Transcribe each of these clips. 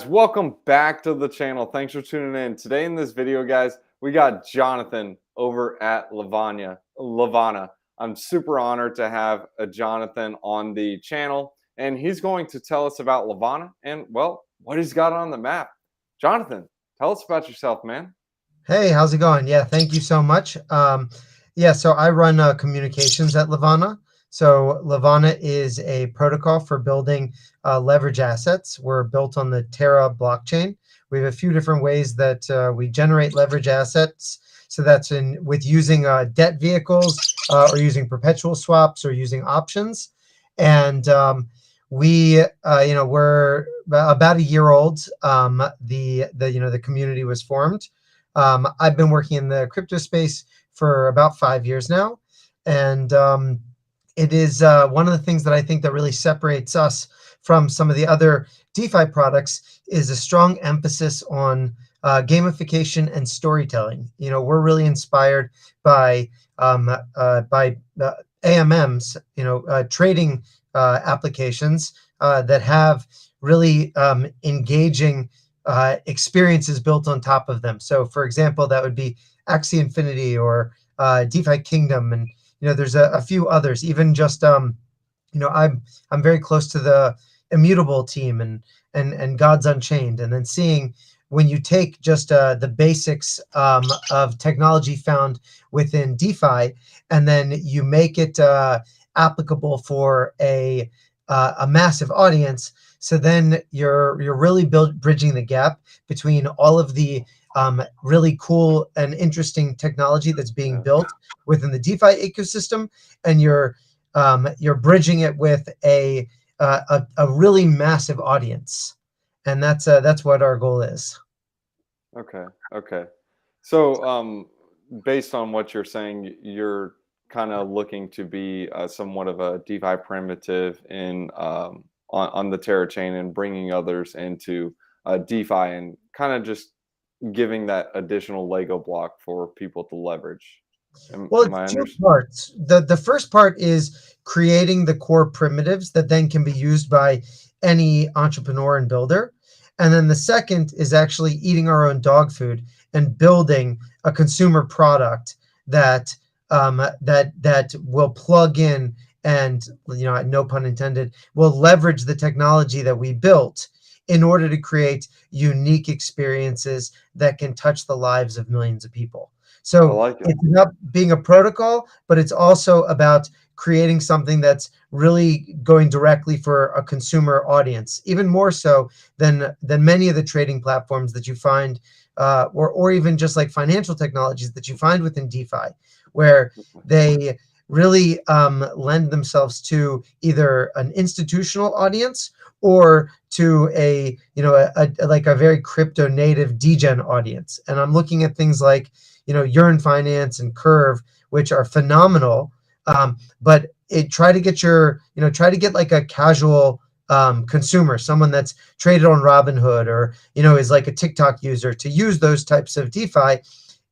Welcome back to the channel. Thanks for tuning in. Today in this video, guys, we got Jonathan over at Levana. I'm super honored to have a Jonathan on the channel, and he's going to tell us about Levana and, well, what he's got on the map. Jonathan, tell us about yourself, man. Hey, how's it going? Yeah, thank you so much. So I run communications at Levana. So Levana is a protocol for building leverage assets. We're built on the Terra blockchain. We have a few different ways that we generate leverage assets. So that's with using debt vehicles or using perpetual swaps or using options. And we're about a year old. The community was formed. I've been working in the crypto space for about 5 years now, and it is one of the things that I think that really separates us from some of the other DeFi products is a strong emphasis on gamification and storytelling. We're really inspired by AMMs, trading applications that have really engaging experiences built on top of them. So, for example, that would be Axie Infinity or DeFi Kingdom, and there's a few others. Even just I'm very close to the Immutable team and Gods Unchained, and then seeing when you take just the basics of technology found within DeFi, and then you make it applicable for a massive audience. So then you're really bridging the gap between all of the really cool and interesting technology that's being built within the DeFi ecosystem, and you're bridging it with a really massive audience, and that's what our goal is. Okay. So, based on what you're saying, you're kind of looking to be somewhat of a DeFi primitive on the Terra chain and bringing others into DeFi and kind of just giving that additional Lego block for people to leverage. Well, Am I it's two understanding? parts. The first part is creating the core primitives that then can be used by any entrepreneur and builder. And then the second is actually eating our own dog food and building a consumer product that will plug in and, no pun intended, will leverage the technology that we built in order to create unique experiences that can touch the lives of millions of people. I So like it. it's not being a protocol, but it's also about creating something that's really going directly for a consumer audience, even more so than many of the trading platforms that you find, or even just like financial technologies that you find within DeFi, where they really lend themselves to either an institutional audience or to a very crypto native degen audience. And I'm looking at things like Yearn Finance and Curve, which are phenomenal. But try to get like a casual consumer, someone that's traded on Robinhood or is like a TikTok user, to use those types of DeFi.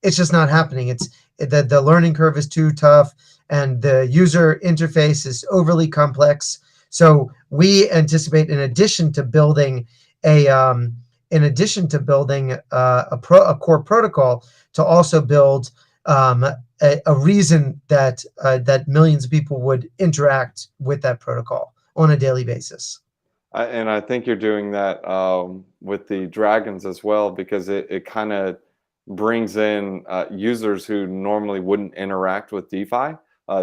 It's just not happening. It's the learning curve is too tough, and the user interface is overly complex. So we anticipate, in addition to building a core protocol, to also build a reason that millions of people would interact with that protocol on a daily basis. And I think you're doing that with the dragons as well, because it kind of brings in users who normally wouldn't interact with DeFi.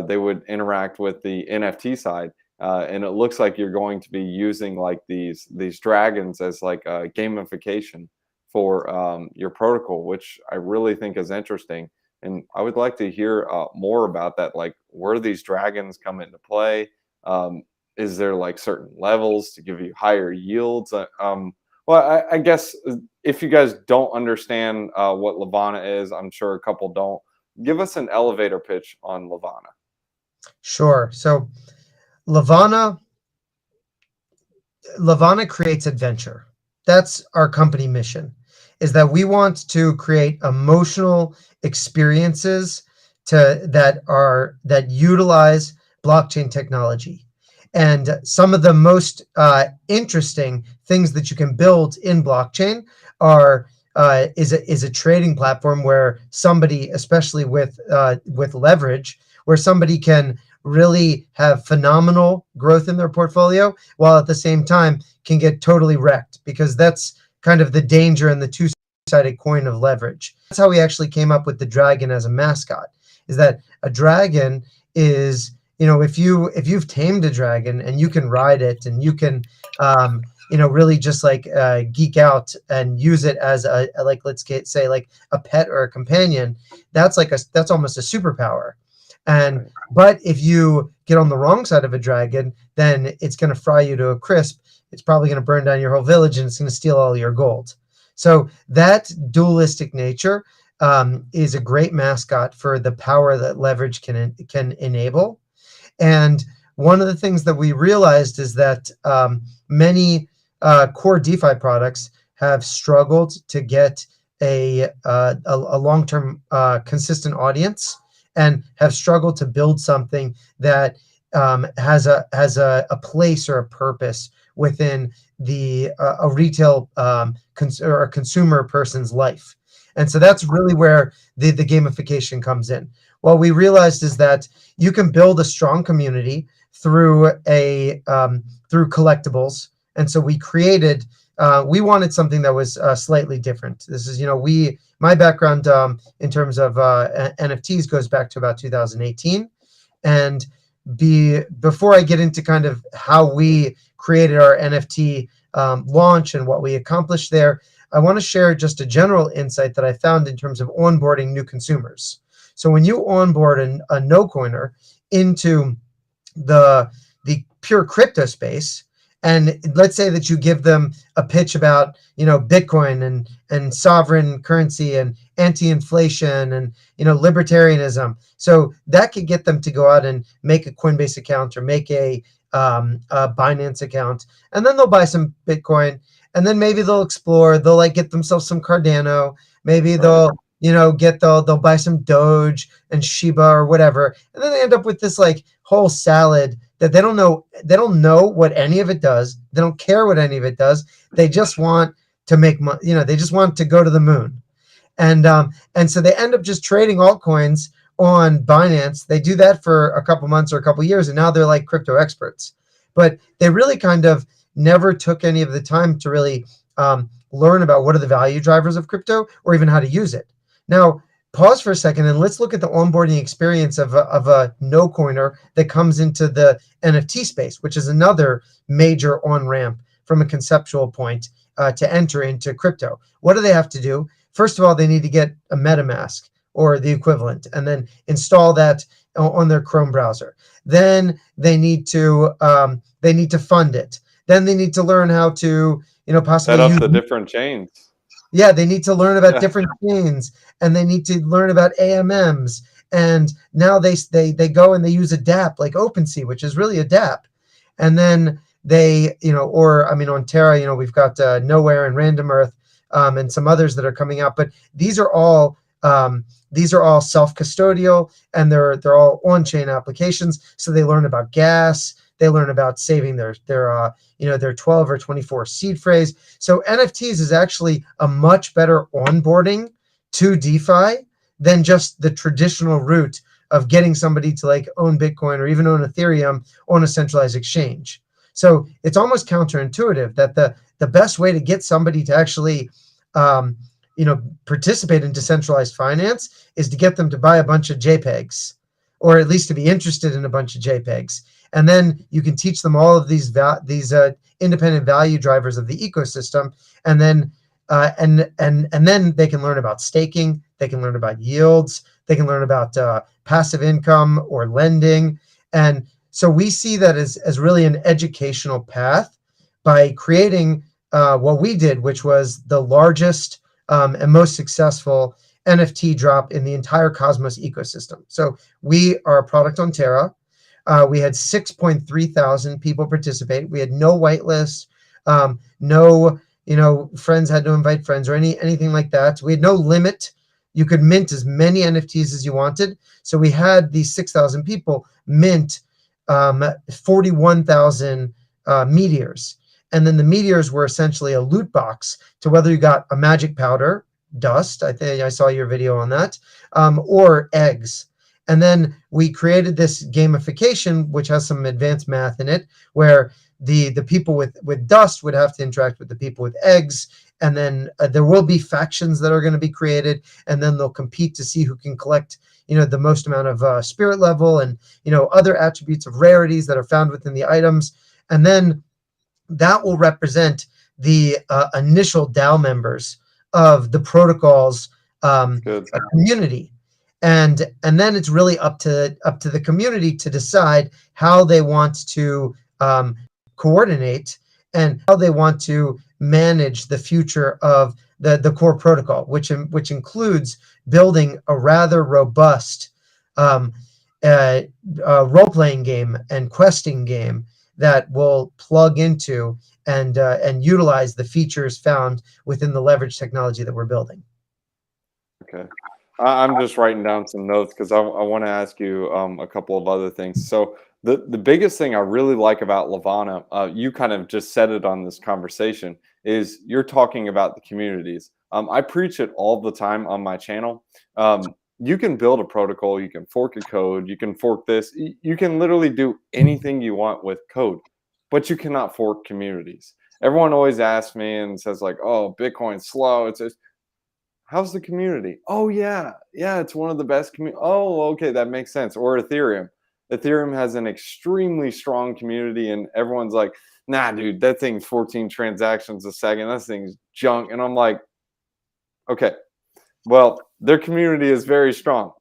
They would interact with the NFT side. And it looks like you're going to be using like these dragons as like a gamification for your protocol, which I really think is interesting. And I would like to hear more about that. Like, where these dragons come into play? Is there like certain levels to give you higher yields? Well, I guess if you guys don't understand what Levana is, I'm sure a couple don't. Give us an elevator pitch on Levana. Sure. So Levana creates adventure. That's our company mission, is that we want to create emotional experiences that utilize blockchain technology. And some of the most interesting things that you can build in blockchain are is a trading platform where somebody, especially with leverage, where somebody can really have phenomenal growth in their portfolio while at the same time can get totally wrecked, because that's kind of the danger in the two-sided coin of leverage. That's how we actually came up with the dragon as a mascot, is that a dragon is, if you've tamed a dragon and you can ride it and you can really just like geek out and use it as like, let's say like a pet or a companion, that's almost a superpower. And but if you get on the wrong side of a dragon, then it's going to fry you to a crisp. It's probably going to burn down your whole village, and it's going to steal all your gold. So that dualistic nature is a great mascot for the power that leverage can enable. And one of the things that we realized is that many core DeFi products have struggled to get a long-term consistent audience, and have struggled to build something that has a place or a purpose within a retail or a consumer person's life. And so that's really where the gamification comes in. What we realized is that you can build a strong community through through collectibles. And so we created, we wanted something that was slightly different. This is, my background in terms of NFTs goes back to about 2018. And before I get into kind of how we created our NFT launch and what we accomplished there, I want to share just a general insight that I found in terms of onboarding new consumers. So when you onboard a no-coiner into the pure crypto space, and let's say that you give them a pitch about, Bitcoin and sovereign currency and anti-inflation and, libertarianism. So that could get them to go out and make a Coinbase account or make a Binance account, and then they'll buy some Bitcoin, and then maybe they'll explore. They'll like get themselves some Cardano. Maybe they'll they'll buy some Doge and Shiba or whatever, and then they end up with this like whole salad that they don't know what any of it does. They don't care what any of it does. They just want to make money. They just want to go to the moon. And so they end up just trading altcoins on Binance. They do that for a couple months or a couple years, and now they're like crypto experts. But they really kind of never took any of the time to really learn about what are the value drivers of crypto or even how to use it. Now, pause for a second and let's look at the onboarding experience of a no-coiner that comes into the NFT space, which is another major on-ramp from a conceptual point to enter into crypto. What do they have to do? First of all, they need to get a MetaMask or the equivalent, and then install that on their Chrome browser. Then they need to fund it. Then they need to learn how to possibly set up the different chains. Yeah, they need to learn about different chains, and they need to learn about AMMs. And now they go and they use a dApp like OpenSea, which is really a dApp. And then they, on Terra, we've got Nowhere and Random Earth and some others that are coming out. But these are all self-custodial, and they're all on-chain applications. So they learn about gas. They learn about saving their 12 or 24 seed phrase. So NFTs is actually a much better onboarding to DeFi than just the traditional route of getting somebody to like own Bitcoin or even own Ethereum on a centralized exchange. So it's almost counterintuitive that the best way to get somebody to actually participate in decentralized finance is to get them to buy a bunch of JPEGs, or at least to be interested in a bunch of JPEGs. And then you can teach them all of these independent value drivers of the ecosystem, and then then they can learn about staking. They can learn about yields. They can learn about passive income or lending. And so we see that as really an educational path by creating what we did, which was the largest and most successful NFT drop in the entire Cosmos ecosystem. So we are a product on Terra. We had 6.3 thousand people participate. We had no whitelist, no friends had to invite friends or anything like that. We had no limit. You could mint as many NFTs as you wanted. So we had these 6,000 people mint 41,000 meteors. And then the meteors were essentially a loot box to whether you got a magic powder, dust, I think I saw your video on that, or eggs. And then we created this gamification, which has some advanced math in it, where the people with dust would have to interact with the people with eggs. And then there will be factions that are going to be created, and then they'll compete to see who can collect, the most amount of spirit level and, other attributes of rarities that are found within the items. And then that will represent the initial DAO members of the protocol's Good. community, and then it's really up to the community to decide how they want to coordinate and how they want to manage the future of the core protocol, which includes building a rather robust role-playing game and questing game that will plug into and utilize the features found within the leverage technology that we're building. Okay. I'm just writing down some notes because I want to ask you a couple of other things. So the biggest thing I really like about Levana, you kind of just said it on this conversation, is you're talking about the communities. I preach it all the time on my channel. You can build a protocol, you can fork a code, you can fork this, you can literally do anything you want with code, but you cannot fork communities. Everyone always asks me and says like, oh, Bitcoin's slow. It's just, how's the community? Oh yeah, it's one of the best Oh, okay, that makes sense. Or Ethereum. Ethereum has an extremely strong community, and everyone's like, nah, dude, that thing's 14 transactions a second. That thing's junk. And I'm like, okay, well, their community is very strong.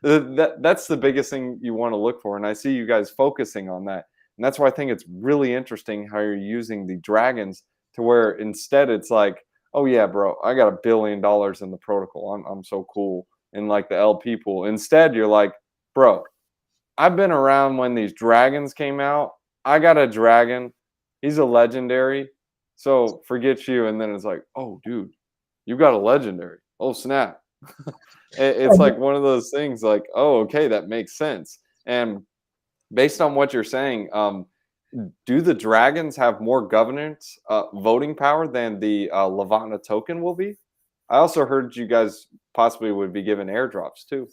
That's the biggest thing you want to look for, and I see you guys focusing on that. And that's why I think it's really interesting how you're using the dragons to where instead it's like, oh yeah, bro, I got $1 billion in the protocol. I'm so cool. In like the LP pool. Instead, you're like, bro, I've been around when these dragons came out. I got a dragon. He's a legendary. So forget you. And then it's like, oh, dude, you got a legendary. Oh, snap. It's like one of those things like, oh, okay, that makes sense. And based on what you're saying, do the dragons have more governance voting power than the Levana token will be? I also heard you guys possibly would be given airdrops too.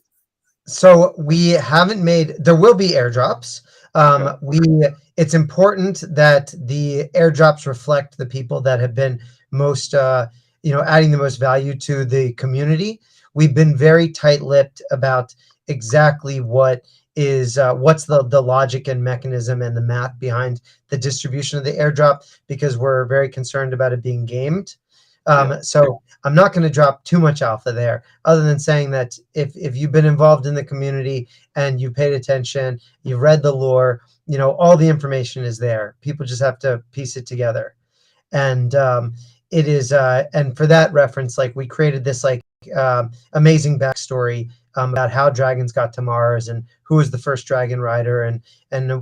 So we haven't made, there will be airdrops. Okay. It's important that the airdrops reflect the people that have been most, adding the most value to the community. We've been very tight-lipped about exactly what's the logic and mechanism and the math behind the distribution of the airdrop, because we're very concerned about it being gamed. So I'm not going to drop too much alpha there, other than saying that if you've been involved in the community and you paid attention, you've read the lore, all the information is there. People just have to piece it together. And it is, and for that reference, like we created this amazing backstory about how dragons got to Mars and who was the first dragon rider, and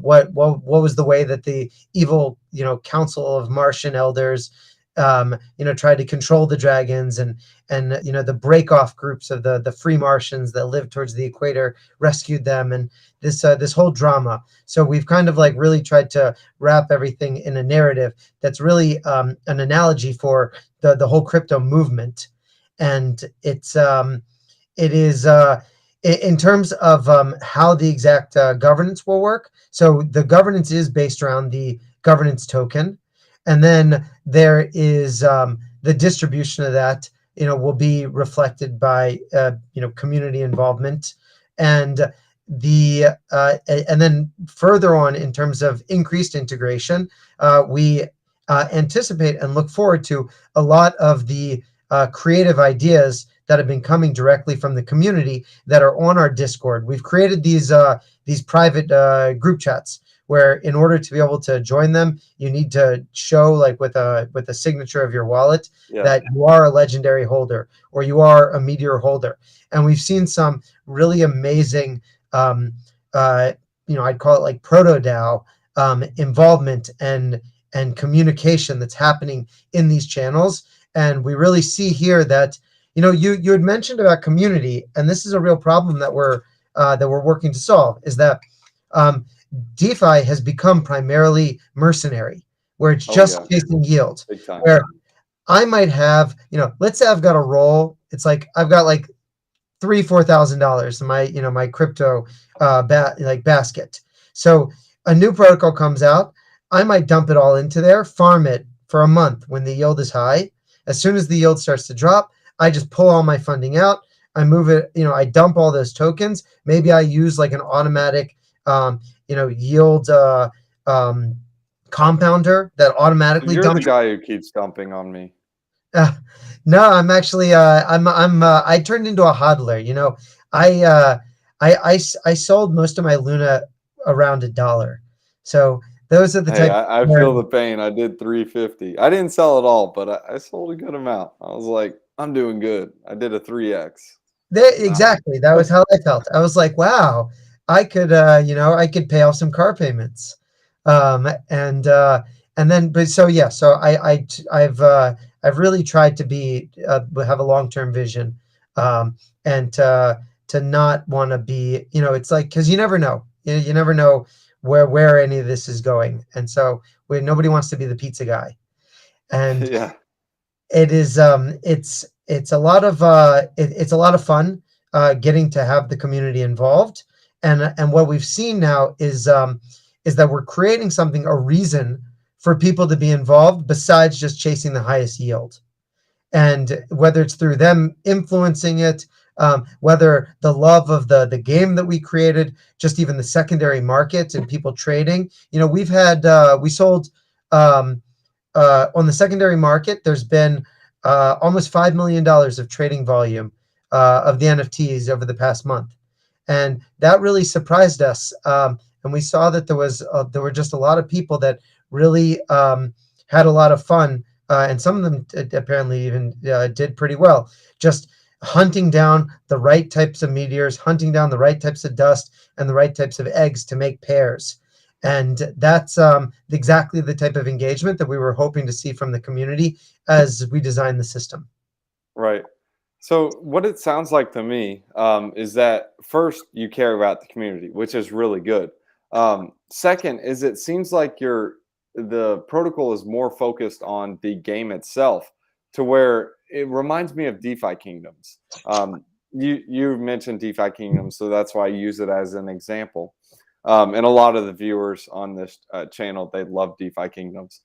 what was the way that the evil council of Martian elders tried to control the dragons, and the break-off groups of the free Martians that lived towards the equator rescued them, and this whole drama. So we've kind of like really tried to wrap everything in a narrative that's really an analogy for the whole crypto movement. And it is in terms of how the exact governance will work. So the governance is based around the governance token. And then there is the distribution of that, will be reflected by, community involvement. And and then further on in terms of increased integration, we anticipate and look forward to a lot of the creative ideas that have been coming directly from the community that are on our Discord. We've created these private group chats where, in order to be able to join them, you need to show with a signature of your wallet that you are a legendary holder or you are a Meteor holder. And we've seen some really amazing, I'd call it like proto DAO involvement and communication that's happening in these channels. And we really see here that, you had mentioned about community, and this is a real problem that we're working to solve, is that DeFi has become primarily mercenary, where it's Oh just yeah, chasing yield, big time. where I might have, let's say I've got a roll. It's like I've got like $3,000-4,000 in my, my crypto basket. So a new protocol comes out, I might dump it all into there, farm it for a month when the yield is high. As soon as the yield starts to drop, I just pull all my funding out. I move it, I dump all those tokens. Maybe I use like an automatic, yield compounder that So automatically you're the dumps. guy who keeps dumping on me. Uh, no, I'm actually I turned into a hodler. I I sold most of my Luna around $1. So those are the Hey, type I where feel the pain. I did 350. I didn't sell it all, but I sold a good amount. I was like, I'm doing good. I did a 3x. Nah. exactly, that was how I felt. I was like, wow, I could I could pay off some car payments. Um and then but so yeah, so I've really tried to be have a long-term vision, and to not want to be, it's like, because you never know. You never know where any of this is going. And so where nobody wants to be the pizza guy. And Yeah. it is it's a lot of it's a lot of fun getting to have the community involved. And what we've seen now is that we're creating something, a reason for people to be involved besides just chasing the highest yield. And whether it's through them influencing it, whether the love of the game that we created, just even the secondary market and people trading. We've had we sold, um, on the secondary market. There's been almost $5 million of trading volume of the NFTs over the past month, and that really surprised us. And we saw that there were just a lot of people that really had a lot of fun, and some of them apparently even did pretty well. Just hunting down the right types of meteors, hunting down the right types of dust, and the right types of eggs to make pairs. And that's exactly the type of engagement that we were hoping to see from the community as we designed the system. Right. So what it sounds like to me is that first you care about the community, which is really good. Second is it seems like the protocol is more focused on the game itself, to where it reminds me of DeFi Kingdoms. You mentioned DeFi Kingdoms, so that's why I use it as an example. And a lot of the viewers on this channel, they love DeFi Kingdoms.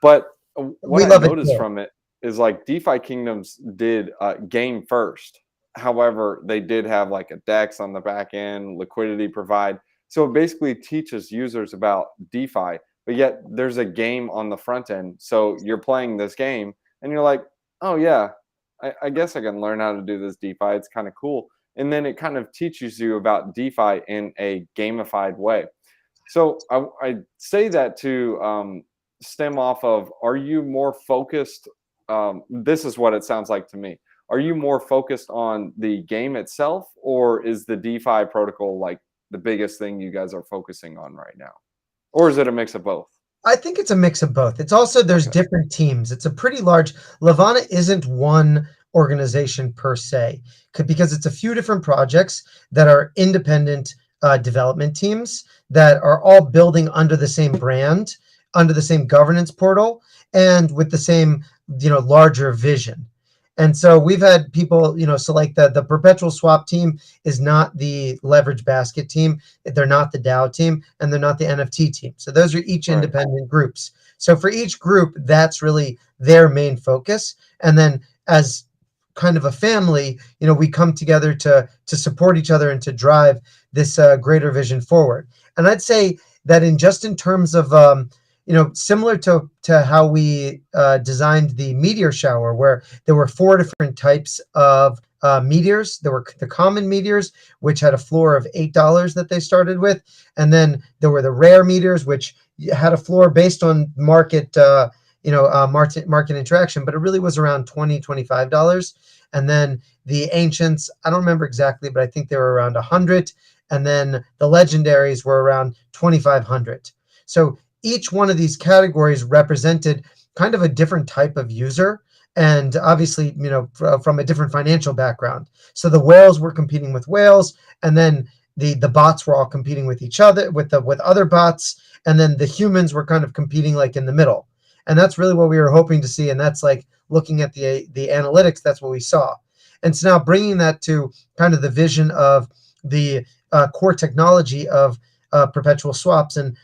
But what We I love it noticed too. from it is like DeFi Kingdoms did game first. However, they did have like a DEX on the back end, liquidity provide. So it basically teaches users about DeFi, but yet there's a game on the front end. So you're playing this game and you're like, oh yeah, I guess I can learn how to do this DeFi. It's kind of cool. And then it kind of teaches you about DeFi in a gamified way. So I say that to stem off of, are you more focused? This is what it sounds like to me. Are you more focused on the game itself, or is the DeFi protocol like the biggest thing you guys are focusing on right now? Or is it a mix of both? I think it's a mix of both. It's also, there's Okay. different teams. It's a pretty large. Levana isn't one organization per se, because it's a few different projects that are independent development teams that are all building under the same brand, under the same governance portal, and with the same larger vision. And so we've had people, so like the Perpetual Swap team is not the leverage basket team. They're not the DAO team, and they're not the NFT team. So those are each Right. independent groups. So for each group, that's really their main focus. And then as kind of a family, we come together to support each other and to drive this greater vision forward. And I'd say that in terms of similar to how we designed the meteor shower, where there were 4 different types of meteors. There were the common meteors, which had a floor of $8 that they started with, and then there were the rare meteors, which had a floor based on market, market interaction, but it really was around $20-25. And then the ancients, I don't remember exactly, but I think they were around 100. And then the legendaries were around 2,500. So each one of these categories represented kind of a different type of user, and obviously, from a different financial background. So the whales were competing with whales, and then the bots were all competing with each other, with other bots, and then the humans were kind of competing like in the middle. And that's really what we were hoping to see. And that's like looking at the analytics, that's what we saw. And so now bringing that to kind of the vision of the core technology of perpetual swaps and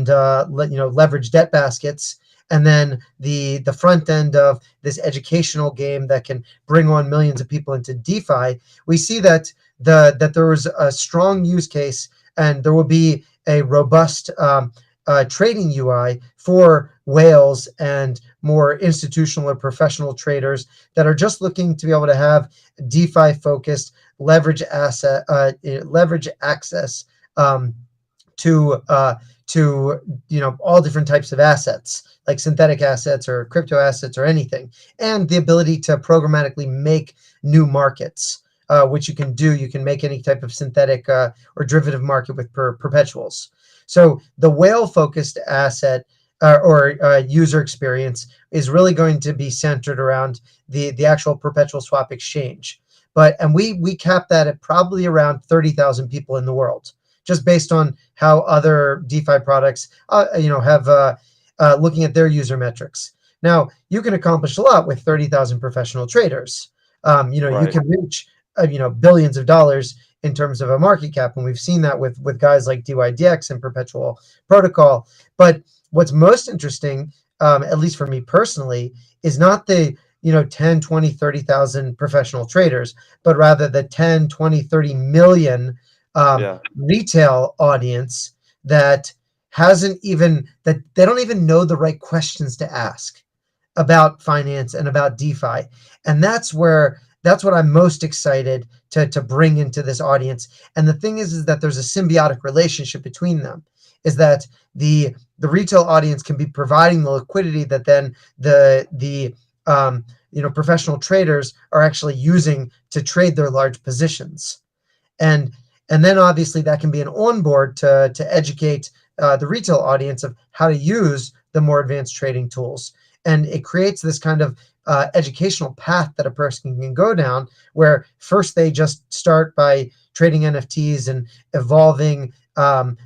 leverage debt baskets, and then the front end of this educational game that can bring on millions of people into DeFi, we see that there was a strong use case, and there will be a robust trading UI for whales and more institutional or professional traders that are just looking to be able to have DeFi focused leverage access to all different types of assets, like synthetic assets or crypto assets or anything, and the ability to programmatically make new markets, which you can do. You can make any type of synthetic or derivative market with perpetuals. So the whale-focused asset or user experience is really going to be centered around the actual perpetual swap exchange. And we cap that at probably around 30,000 people in the world, just based on how other DeFi products have looking at their user metrics. Now, you can accomplish a lot with 30,000 professional traders. Right. You can reach billions of dollars in terms of a market cap, and we've seen that with guys like DYDX and Perpetual Protocol. But what's most interesting, at least for me personally, is not the 10, 20, 30,000 professional traders, but rather the 10, 20, 30 million retail audience that they don't even know the right questions to ask about finance and about DeFi. And that's what I'm most excited to bring into this audience. And the thing is that there's a symbiotic relationship between them, is that the retail audience can be providing the liquidity that then the professional traders are actually using to trade their large positions. And then obviously that can be an onboard to educate the retail audience of how to use the more advanced trading tools. And it creates this kind of educational path that a person can go down, where first they just start by trading NFTs and evolving and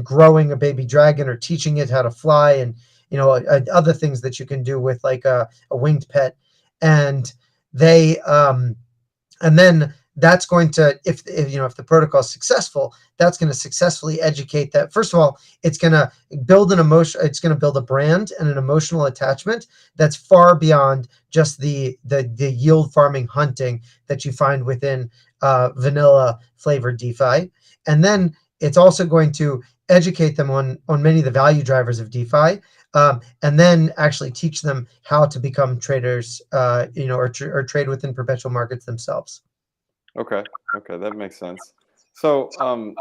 growing a baby dragon, or teaching it how to fly, and other things that you can do with like a winged pet. And they and then that's going to, if the protocol is successful, that's going to successfully educate that. First of all, it's going to build an emotion. It's going to build a brand and an emotional attachment that's far beyond just the yield farming hunting that you find within vanilla flavored DeFi. And then it's also going to educate them on many of the value drivers of DeFi, and then actually teach them how to become traders, or trade within perpetual markets themselves. Okay, that makes sense. So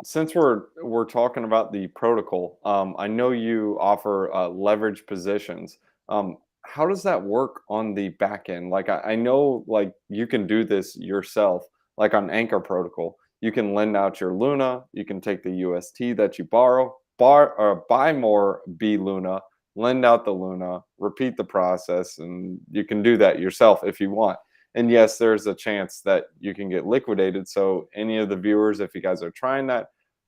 since we're talking about the protocol, I know you offer leverage positions. How does that work on the back end? Like I know like you can do this yourself, like on Anchor Protocol. You can lend out your Luna, you can take the UST that you buy more B Luna, lend out the Luna, repeat the process, and you can do that yourself if you want. And yes, there's a chance that you can get liquidated. So any of the viewers, if you guys are trying that,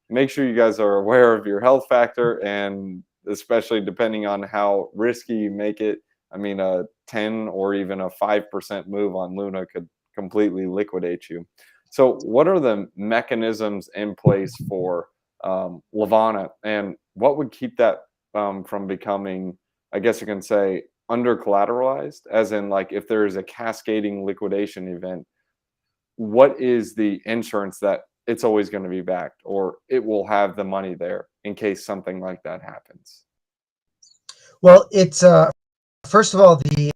make sure you guys are aware of your health factor, and especially depending on how risky you make it. I mean, a 10 or even a 5% move on Luna could completely liquidate you. So what are the mechanisms in place for Levana, and what would keep that from becoming, I guess you can say, under collateralized, as in like if there is a cascading liquidation event, what is the insurance that it's always going to be backed, or it will have the money there in case something like that happens? Well, it's first of all, the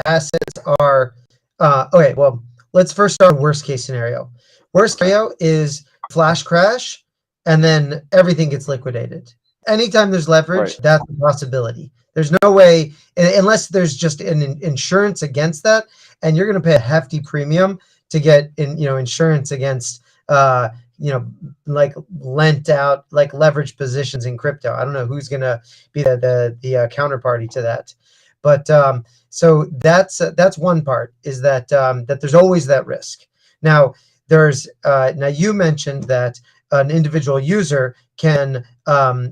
assets are okay. Well, let's first start with worst case scenario. Worst scenario is flash crash, and then everything gets liquidated. Anytime there's leverage, that's a possibility. There's no way, unless there's just an insurance against that, and you're going to pay a hefty premium to get insurance against like lent out, like leveraged positions in crypto. I don't know who's going to be the counterparty to that, but so that's one part, is that that there's always that risk. Now now you mentioned that an individual user can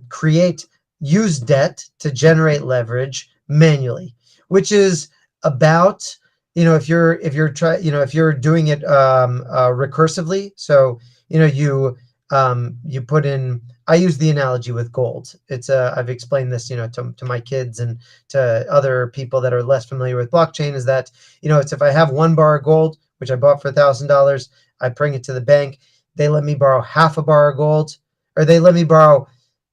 create use debt to generate leverage manually, which is about, if you're doing it recursively. So you put in. I use the analogy with gold. It's I've explained this to my kids and to other people that are less familiar with blockchain, is that it's, if I have 1 bar of gold, which I bought for $1,000, I bring it to the bank. They let me borrow half a bar of gold, or they let me borrow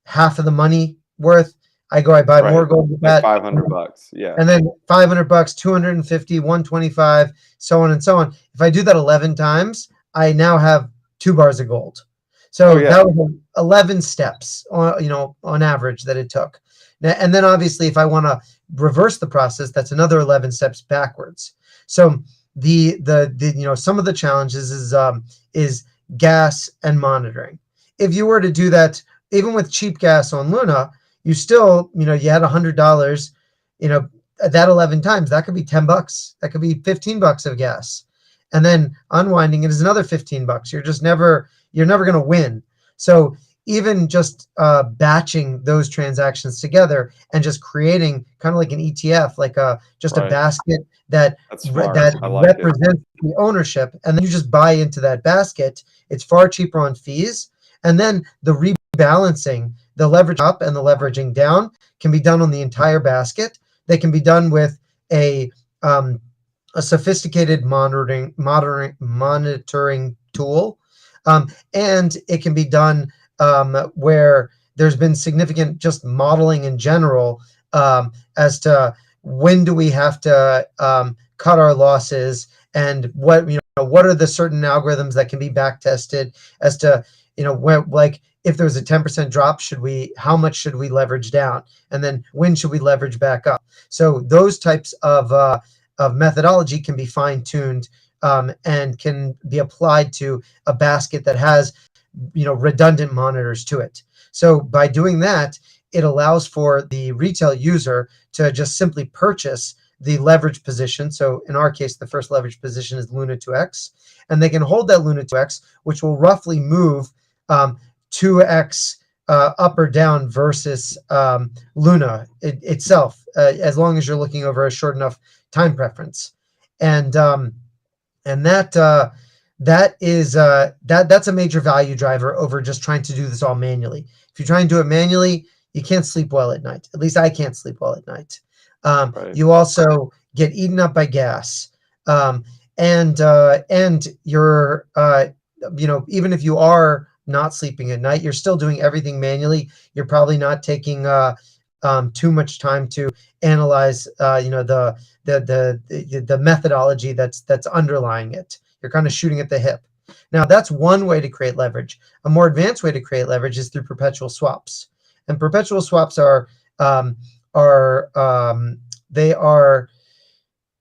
half of the money worth. I buy more gold with like that. $500. Yeah. And then $500, 250, 125, so on and so on. If I do that 11 times, I now have 2 bars of gold. So that was 11 steps on average that it took. And then obviously, if I want to reverse the process, that's another 11 steps backwards. So the some of the challenges is gas and monitoring. If you were to do that, even with cheap gas on Luna, you still, you had $100, that 11 times, that could be $10. That could be $15 of gas. And then unwinding it is another $15. You're never going to win. So even just batching those transactions together and just creating kind of like an ETF, like a basket that represents the ownership, and then you just buy into that basket. It's far cheaper on fees. And then the rebalancing, the leverage up and the leveraging down, can be done on the entire basket. They can be done with a sophisticated monitoring tool, and it can be done where there's been significant just modeling in general as to when do we have to cut our losses, and what are the certain algorithms that can be back tested as to where, like, if there's a 10% drop, how much should we leverage down, and then when should we leverage back up? So those types of methodology can be fine-tuned and can be applied to a basket that has redundant monitors to it. So by doing that, it allows for the retail user to just simply purchase the leverage position. So in our case, the first leverage position is Luna 2x, and they can hold that Luna 2x, which will roughly move 2x up or down versus Luna itself, as long as you're looking over a short enough time preference. And that's a major value driver over just trying to do this all manually. If you try and do it manually, you can't sleep well at night. At least I can't sleep well at night. You also get eaten up by gas, and you're even if you are not sleeping at night, you're still doing everything manually. You're probably not taking too much time to analyze the methodology that's underlying it. You're kind of shooting at the hip. Now, that's one way to create leverage. A more advanced way to create leverage is through perpetual swaps. And perpetual swaps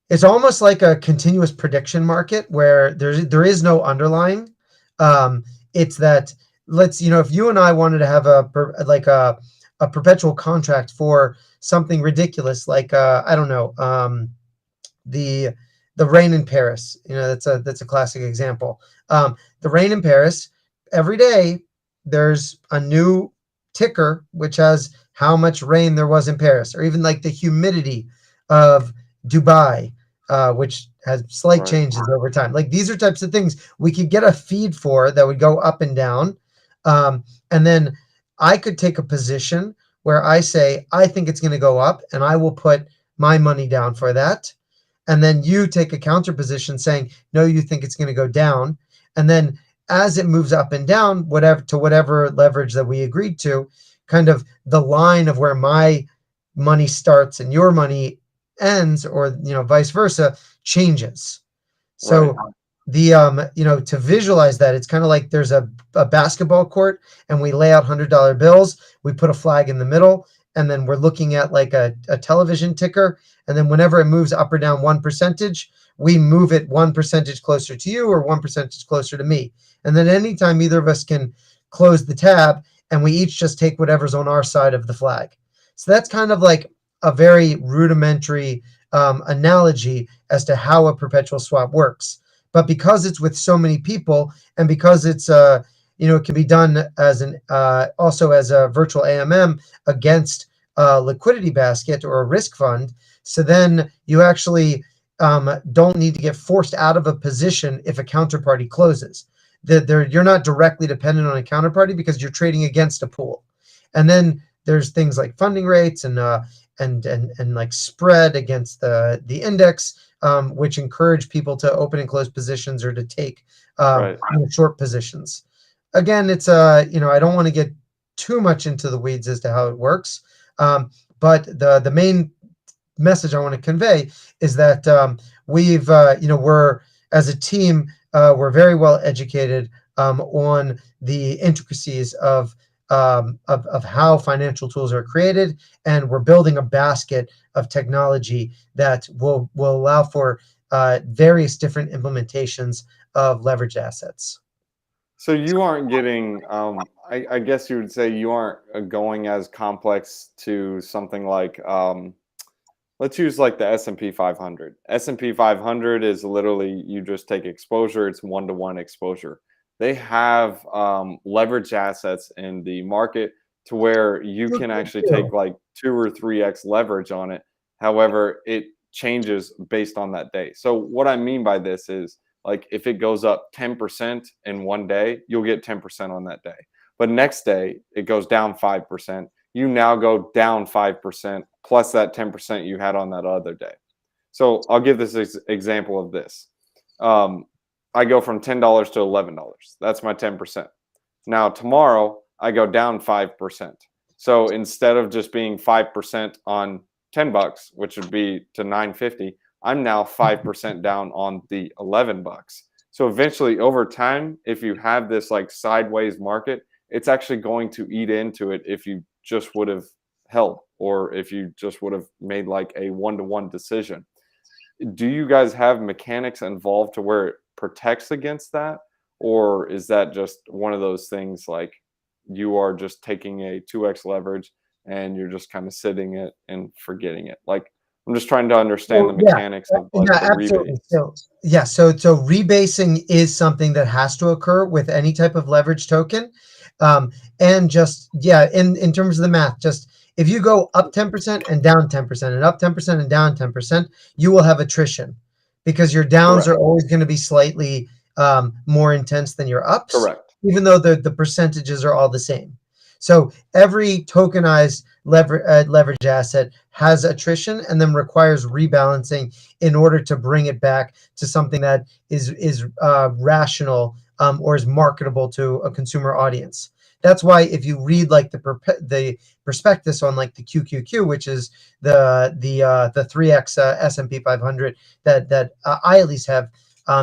it's almost like a continuous prediction market where there is no underlying. It's that, if you and I wanted to have a perpetual contract for something ridiculous, like I don't know, the rain in Paris. That's a classic example. The rain in Paris, every day there's a new ticker which has how much rain there was in Paris, or even like the humidity of Dubai, which has slight changes over time. Like, these are types of things we could get a feed for that would go up and down. And then I could take a position where I say, I think it's going to go up, and I will put my money down for that. And then you take a counter position saying, no, you think it's going to go down. And then as it moves up and down, whatever leverage that we agreed to, kind of the line of where my money starts and your money ends, or vice versa, changes. So to visualize that, it's kind of like there's a basketball court, and we lay out $100 bills. We put a flag in the middle, and then we're looking at like a television ticker. And then whenever it moves up or down 1%, we move it 1% closer to you or 1% closer to me. And then anytime either of us can close the tab, and we each just take whatever's on our side of the flag. So that's kind of like a very rudimentary analogy as to how a perpetual swap works. But because it's with so many people, and because it's it can be done as an also as a virtual AMM against a liquidity basket or a risk fund. So then you actually don't need to get forced out of a position if a counterparty closes. You're not directly dependent on a counterparty because you're trading against a pool. And then there's things like funding rates and like spread against the index, which encourage people to open and close positions or to take Right. short positions. Again, it's I don't want to get too much into the weeds as to how it works, but the main message I want to convey is that we're as a team, we're very well educated on the intricacies of how financial tools are created, and we're building a basket of technology that will allow for various different implementations of leveraged assets. So you aren't getting, I guess you would say you aren't going as complex to something like, let's use like the S&P 500. S&P 500 is literally, you just take exposure. It's one-to-one exposure. They have leveraged assets in the market to where you can actually take like 2 or 3x leverage on it. However, it changes based on that day. So what I mean by this is, like, if it goes up 10% in one day, you'll get 10% on that day. But next day, it goes down 5%. You now go down 5% plus that 10% you had on that other day. So I'll give this example of this. I go from $10 to $11. That's my 10%. Now tomorrow I go down 5%. So instead of just being 5% on $10, which would be to $9.50, I'm now 5% down on the $11. So eventually over time, if you have this like sideways market, it's actually going to eat into it if you just would have held, or if you just would have made like a one-to-one decision. Do you guys have mechanics involved to where it protects against that? Or is that just one of those things like you are just taking a 2x leverage and you're just kind of sitting it and forgetting it? Like, I'm just trying to understand the mechanics of like the absolutely. rebates. So rebasing is something that has to occur with any type of leverage token. And just, in terms of the math, just if you go up 10% and down 10% and up 10% and down 10%, you will have attrition because your downs Correct. are always going to be slightly more intense than your ups. Correct. Even though the percentages are all the same. So every tokenized leverage asset has attrition and then requires rebalancing in order to bring it back to something that is rational or is marketable to a consumer audience. That's why if you read like the prospectus on like the QQQ, which is the 3x S&P 500 that I at least have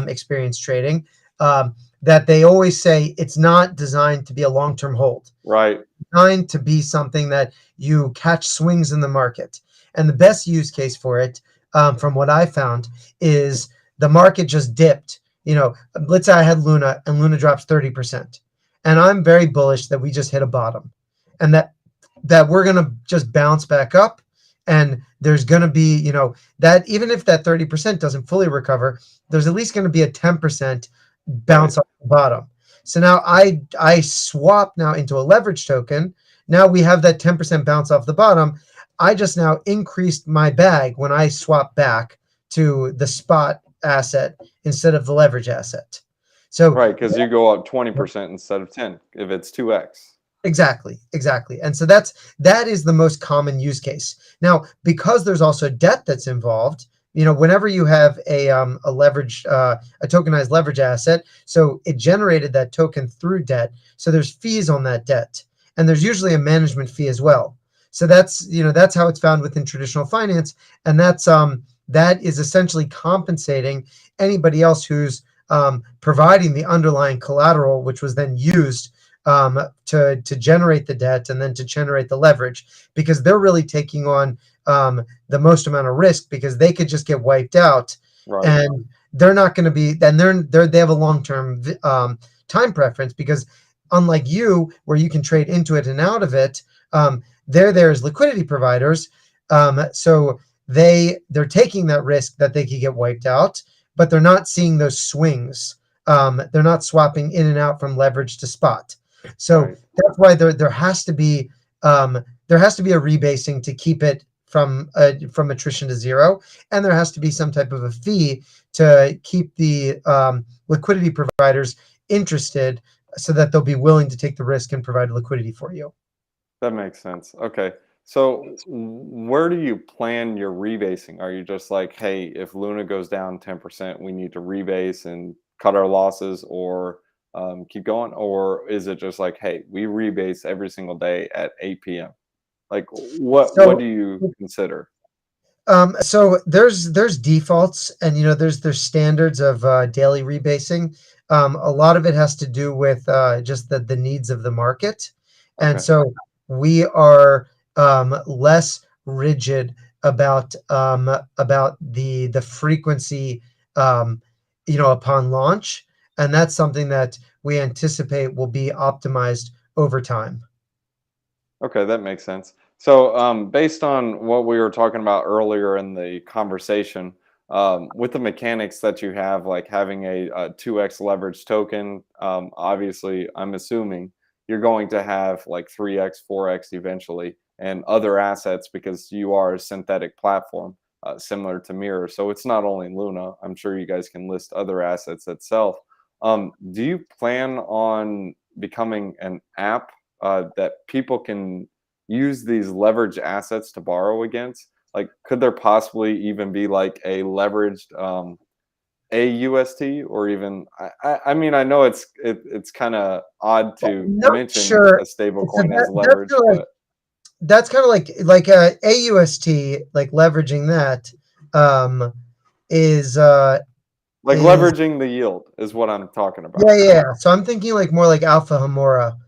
experience trading, that they always say it's not designed to be a long-term hold. Right. It's designed to be something that you catch swings in the market. And the best use case for it, from what I found, is the market just dipped. Let's say I had Luna and Luna drops 30%. And I'm very bullish that we just hit a bottom and that we're going to just bounce back up. And there's going to be, that even if that 30% doesn't fully recover, there's at least going to be a 10% bounce off the bottom. So now I swap now into a leverage token. Now we have that 10% bounce off the bottom. I just now increased my bag when I swap back to the spot asset instead of the leverage asset. So right, because you go up 20% instead of 10 if it's 2x. Exactly. And so that is the most common use case. Now, because there's also debt that's involved, whenever you have a tokenized leverage asset, so it generated that token through debt. So there's fees on that debt, and there's usually a management fee as well. So that's how it's found within traditional finance, and that is essentially compensating anybody else who's providing the underlying collateral, which was then used to generate the debt and then to generate the leverage, because they're really taking on the most amount of risk, because they could just get wiped out, right. And they're not going to be. Then they have a long-term time preference, because unlike you, where you can trade into it and out of it, they're there as liquidity providers. So they're taking that risk that they could get wiped out, but they're not seeing those swings They're not swapping in and out from leverage to spot. So Right. that's why there has to be there has to be a rebasing to keep it from attrition to zero, and there has to be some type of a fee to keep the liquidity providers interested, so that they'll be willing to take the risk and provide liquidity for you. That makes sense. Okay. So where do you plan your rebasing? Are you just like, hey, if Luna goes down 10%, we need to rebase and cut our losses, or keep going? Or is it just like, hey, we rebase every single day at 8 p.m.? Like what So do you consider? so there's defaults, and there's standards of daily rebasing. A lot of it has to do with just the needs of the market, and Okay. so we are less rigid about the frequency, upon launch, and that's something that we anticipate will be optimized over time. Okay, that makes sense. So, based on what we were talking about earlier in the conversation, with the mechanics that you have, like having a 2x leverage token, obviously, I'm assuming you're going to have like 3x, 4x eventually, and other assets because you are a synthetic platform, similar to Mirror. So it's not only Luna. I'm sure you guys can list other assets itself. Do you plan on becoming an app that people can use these leverage assets to borrow against? Like, could there possibly even be like a leveraged AUST, or even I mean, I know it's kind of odd to Not mention sure. a stable So coin as that's leverage, kind of but like AUST, like leveraging that um is like is leveraging the yield is what I'm talking yeah, about. yeah, yeah. So I'm thinking like more like Alpha Homora,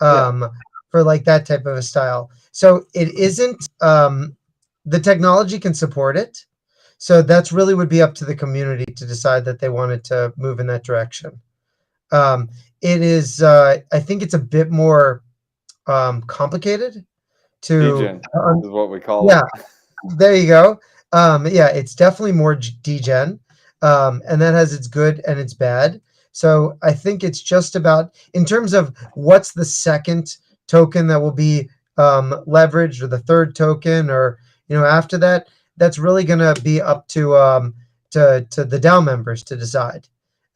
Yeah, um for like that type of a style. So it isn't the technology can support it. So that's really would be up to the community to decide that they wanted to move in that direction. It is I think it's a bit more complicated to degen is what we call yeah. it. There you go. Yeah, it's definitely more degen, and that has its good and its bad. So I think it's just about in terms of what's the second token that will be leveraged, or the third token, or after that. That's really going to be up to the DAO members to decide.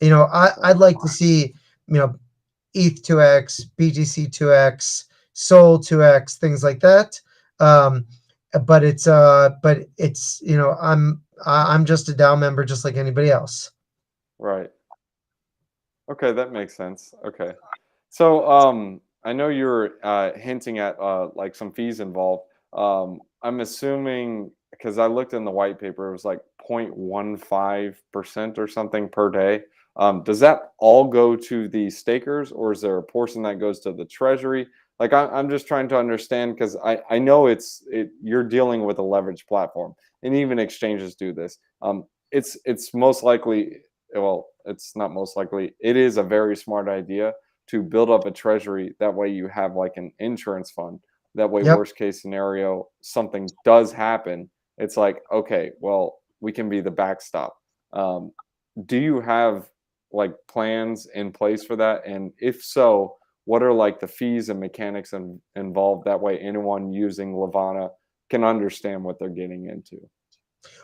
I'd Right. like to see ETH 2x, BTC 2x, Sol 2x, things like that. Um, but it's I'm just a DAO member just like anybody else. Right. Okay, that makes sense. Okay. So, I know you're hinting at like some fees involved. I'm assuming because I looked in the white paper, it was like 0.15% or something per day. Does that all go to the stakers, or is there a portion that goes to the treasury? Like, I'm just trying to understand because I know you're dealing with a leverage platform, and even exchanges do this. It's most likely, well, it's not most likely. It is a very smart idea to build up a treasury. That way you have like an insurance fund. That way, Yep. worst case scenario, something does happen. It's like, okay, well, we can be the backstop. Um, do you have like plans in place for that? And if so, what are like the fees and mechanics involved? That way, anyone using Levana can understand what they're getting into.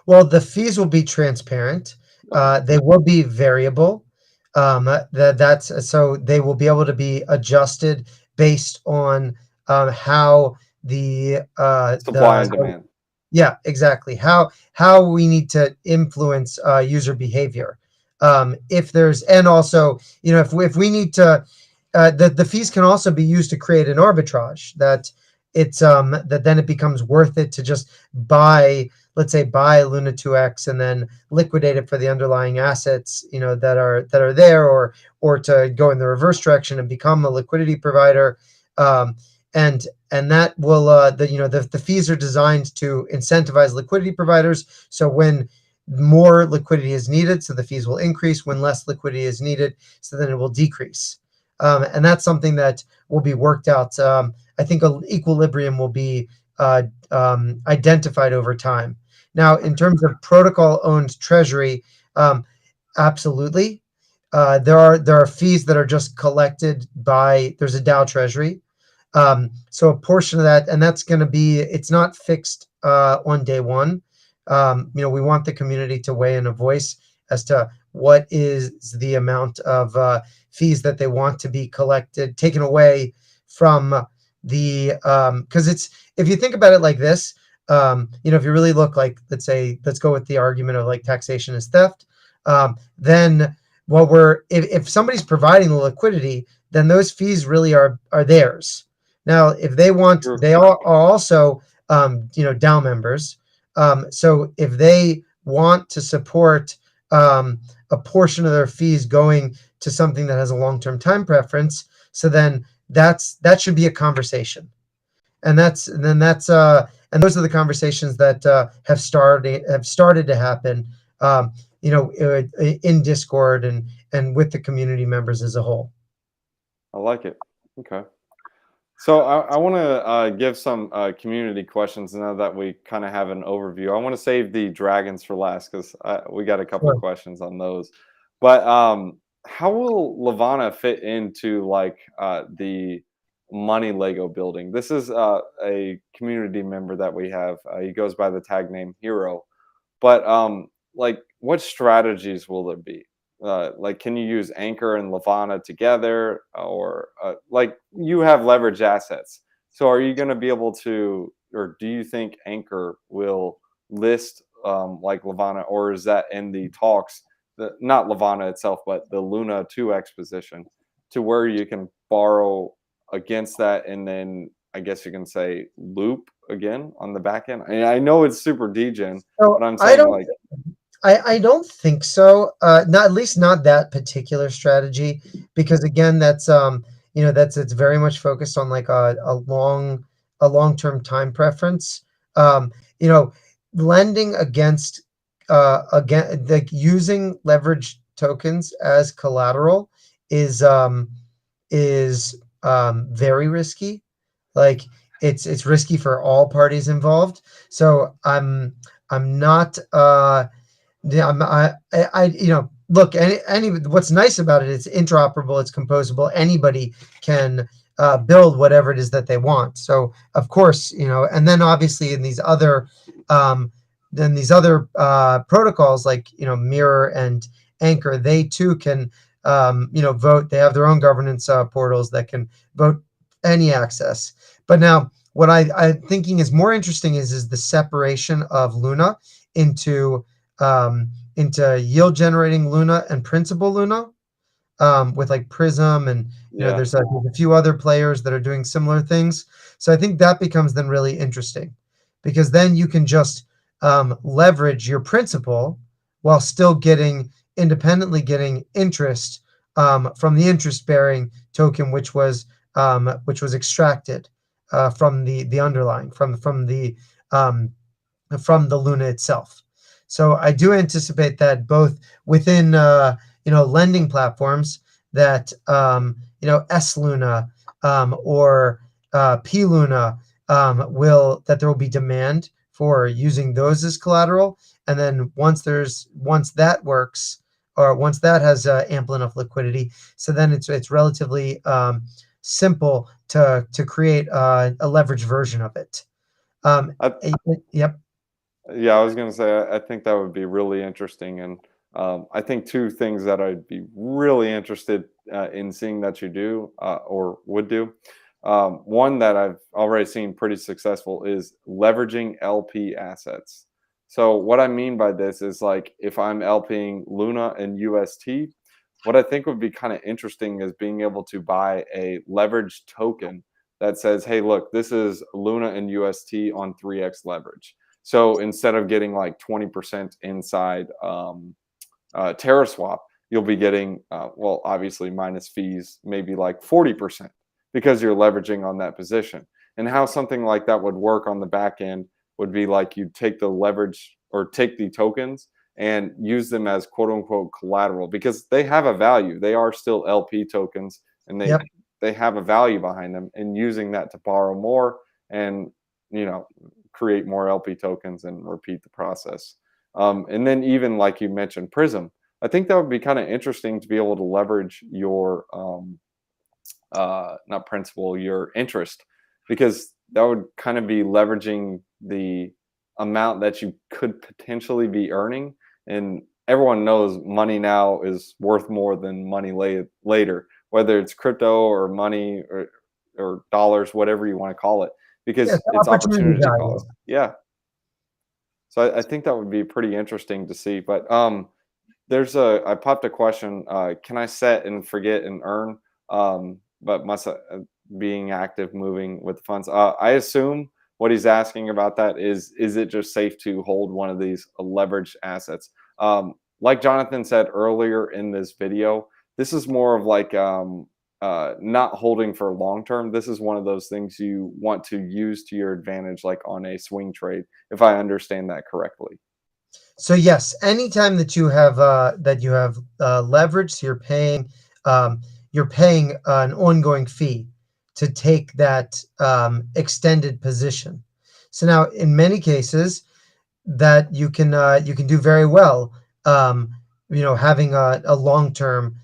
Well, the fees will be transparent. Okay. They will be variable. That's so they will be able to be adjusted based on how Supply the and demand. yeah, exactly. How we need to influence user behavior. If there's and also if we need to the fees can also be used to create an arbitrage that then it becomes worth it to just buy, let's say, buy Luna 2x and then liquidate it for the underlying assets that are there, or to go in the reverse direction and become a liquidity provider. And that will the fees are designed to incentivize liquidity providers. So when more liquidity is needed, so the fees will increase. When less liquidity is needed, so then it will decrease. And that's something that will be worked out. I think an equilibrium will be identified over time. Now, in Okay. terms of protocol owned treasury, absolutely. there are fees that are just collected by, there's a DAO treasury. So a portion of that, and that's going to be, it's not fixed on day one. We want the community to weigh in a voice as to what is the amount of fees that they want to be collected, taken away from the, because if you think about it like this, if you really look like, let's go with the argument of like taxation is theft, then if somebody's providing the liquidity, then those fees really are theirs. Now, if they want, True. they are also, DAO members. So if they want to support a portion of their fees going to something that has a long-term time preference, so then that should be a conversation, and and those are the conversations that have started to happen, in Discord and with the community members as a whole. I like it. Okay. So I want to give some community questions now that we kind of have an overview. I want to save the dragons for last because we got a couple Sure. of questions on those. But how will Levana fit into like the money Lego building? This is a community member that we have. He goes by the tag name Hero. But like, what strategies will there be? Like, can you use Anchor and Levana together, or like you have leverage assets? So, are you going to be able to, or do you think Anchor will list like Levana, or is that in the talks? Not Levana itself, but the Luna 2x position, to where you can borrow against that, and then I guess you can say loop again on the back end. I know it's super degen, So but I'm I saying don't like, I don't think so. Not, at least not that particular strategy, because again, that's it's very much focused on like a long-term time preference. Um, you know, lending against again, like using leverage tokens as collateral is very risky. Like it's risky for all parties involved. So I'm not yeah, look, what's nice about it, it's interoperable, it's composable, anybody can build whatever it is that they want. So of course, and then obviously in these other protocols like, Mirror and Anchor, they too can, vote. They have their own governance portals that can vote any access. But now, what I'm thinking is more interesting is the separation of Luna into yield generating Luna and principal Luna, with like Prism, and yeah, there's a few other players that are doing similar things. So I think that becomes then really interesting, because then you can just leverage your principal while still independently getting interest from the interest bearing token, which was extracted from the underlying um, from the Luna itself. So I do anticipate that both within lending platforms, that S Luna or P Luna, that there will be demand for using those as collateral, and then once that works, or once that has ample enough liquidity, so then it's relatively simple to create a leveraged version of it. I, Yep. yeah, I was gonna say I think that would be really interesting, and I think two things that I'd be really interested in seeing that you do or would do. One that I've already seen pretty successful is leveraging LP assets. So what I mean by this is like if I'm LPing Luna and UST, what I think would be kind of interesting is being able to buy a leveraged token that says, hey, look, this is Luna and UST on 3x leverage. So instead of getting like 20% inside Terra swap, you'll be getting, well, obviously minus fees, maybe like 40% because you're leveraging on that position. And how something like that would work on the back end would be like you take the leverage or take the tokens and use them as quote unquote collateral because they have a value. They are still LP tokens, and Yep. they have a value behind them, and using that to borrow more and you know create more LP tokens and repeat the process. And then even like you mentioned, Prism. I think that would be kind of interesting to be able to leverage your not principal, your interest, because that would kind of be leveraging the amount that you could potentially be earning. And everyone knows money now is worth more than money later, whether it's crypto or money or dollars, whatever you want to call it, Yeah, because it's it's opportunity opportunity value. cost. Yeah. So I think that would be pretty interesting to see. But I popped a question. Can I set and forget and earn? But must being active, moving with the funds. I assume what he's asking about that is it just safe to hold one of these leveraged assets? Like Jonathan said earlier in this video, this is more of like not holding for long term. This is one of those things you want to use to your advantage, like on a swing trade, if I understand that correctly. So yes, anytime that you have leverage, so you're paying an ongoing fee to take that extended position. So now, in many cases, that you can do very well, um, having a long term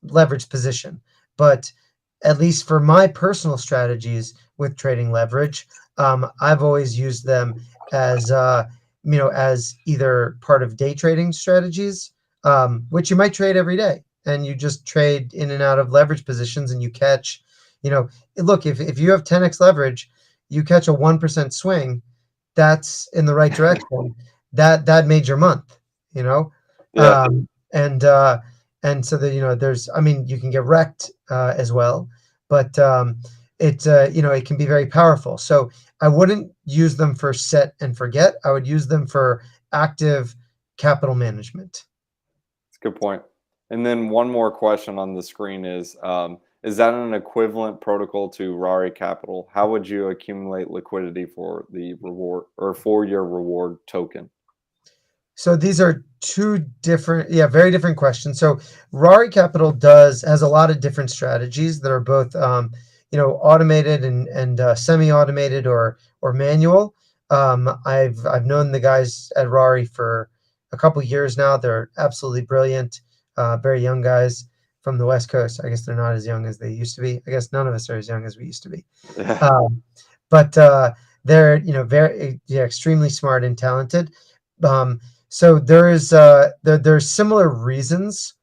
leverage position. But at least for my personal strategies with trading leverage, I've always used them as as either part of day trading strategies, which you might trade every day, and you just trade in and out of leverage positions, and you catch, look, if you have 10x leverage, you catch a 1% swing, that's in the right direction. That made your month, you know, Yeah. um, and so that there's, I mean, you can get wrecked as well, but it can be very powerful. So I wouldn't use them for set and forget. I would use them for active capital management. It's a good point. And then one more question on the screen is that an equivalent protocol to Rari Capital? How would you accumulate liquidity for the reward or for your reward token? So these are two different, yeah, very different questions. So Rari Capital has a lot of different strategies that are both, automated and semi-automated or manual. I've known the guys at Rari for a couple years now. They're absolutely brilliant, very young guys from the West Coast. I guess they're not as young as they used to be. I guess none of us are as young as we used to be. Yeah. Um, but they're very, yeah, extremely smart and talented. Um, so there's similar reasons.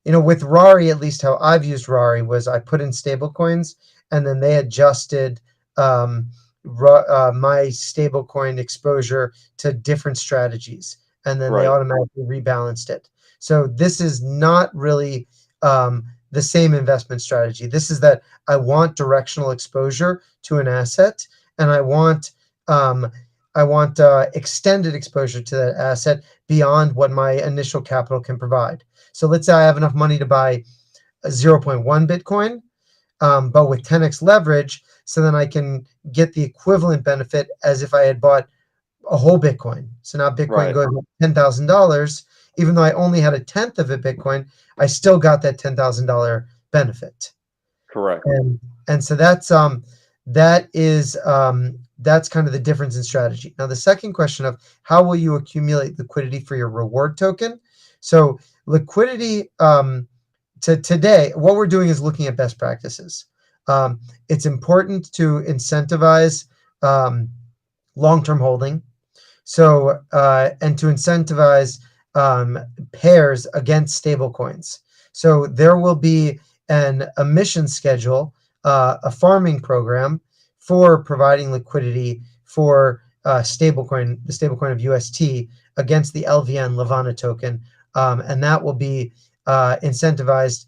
With Rari, at least how I've used Rari was I put in stable coins, and then they adjusted my stablecoin exposure to different strategies, and then they Right. automatically rebalanced it. So this is not really the same investment strategy. This is that I want directional exposure to an asset, and um, I want extended exposure to that asset beyond what my initial capital can provide. So let's say I have enough money to buy a zero point 0.1 Bitcoin, but with 10x leverage, so then I can get the equivalent benefit as if I had bought a whole Bitcoin. So now Bitcoin Right. goes up $10,000. Even though I only had a tenth of a Bitcoin, I still got that $10,000 benefit. Correct. And so that's kind of the difference in strategy. Now the second question of how will you accumulate liquidity for your reward token? So liquidity, to today, what we're doing is looking at best practices. It's important to incentivize long-term holding. So and to incentivize pairs against stable coins. So there will be an emission schedule, a farming program for providing liquidity for the stablecoin of UST against the LVN Levana token, and that will be incentivized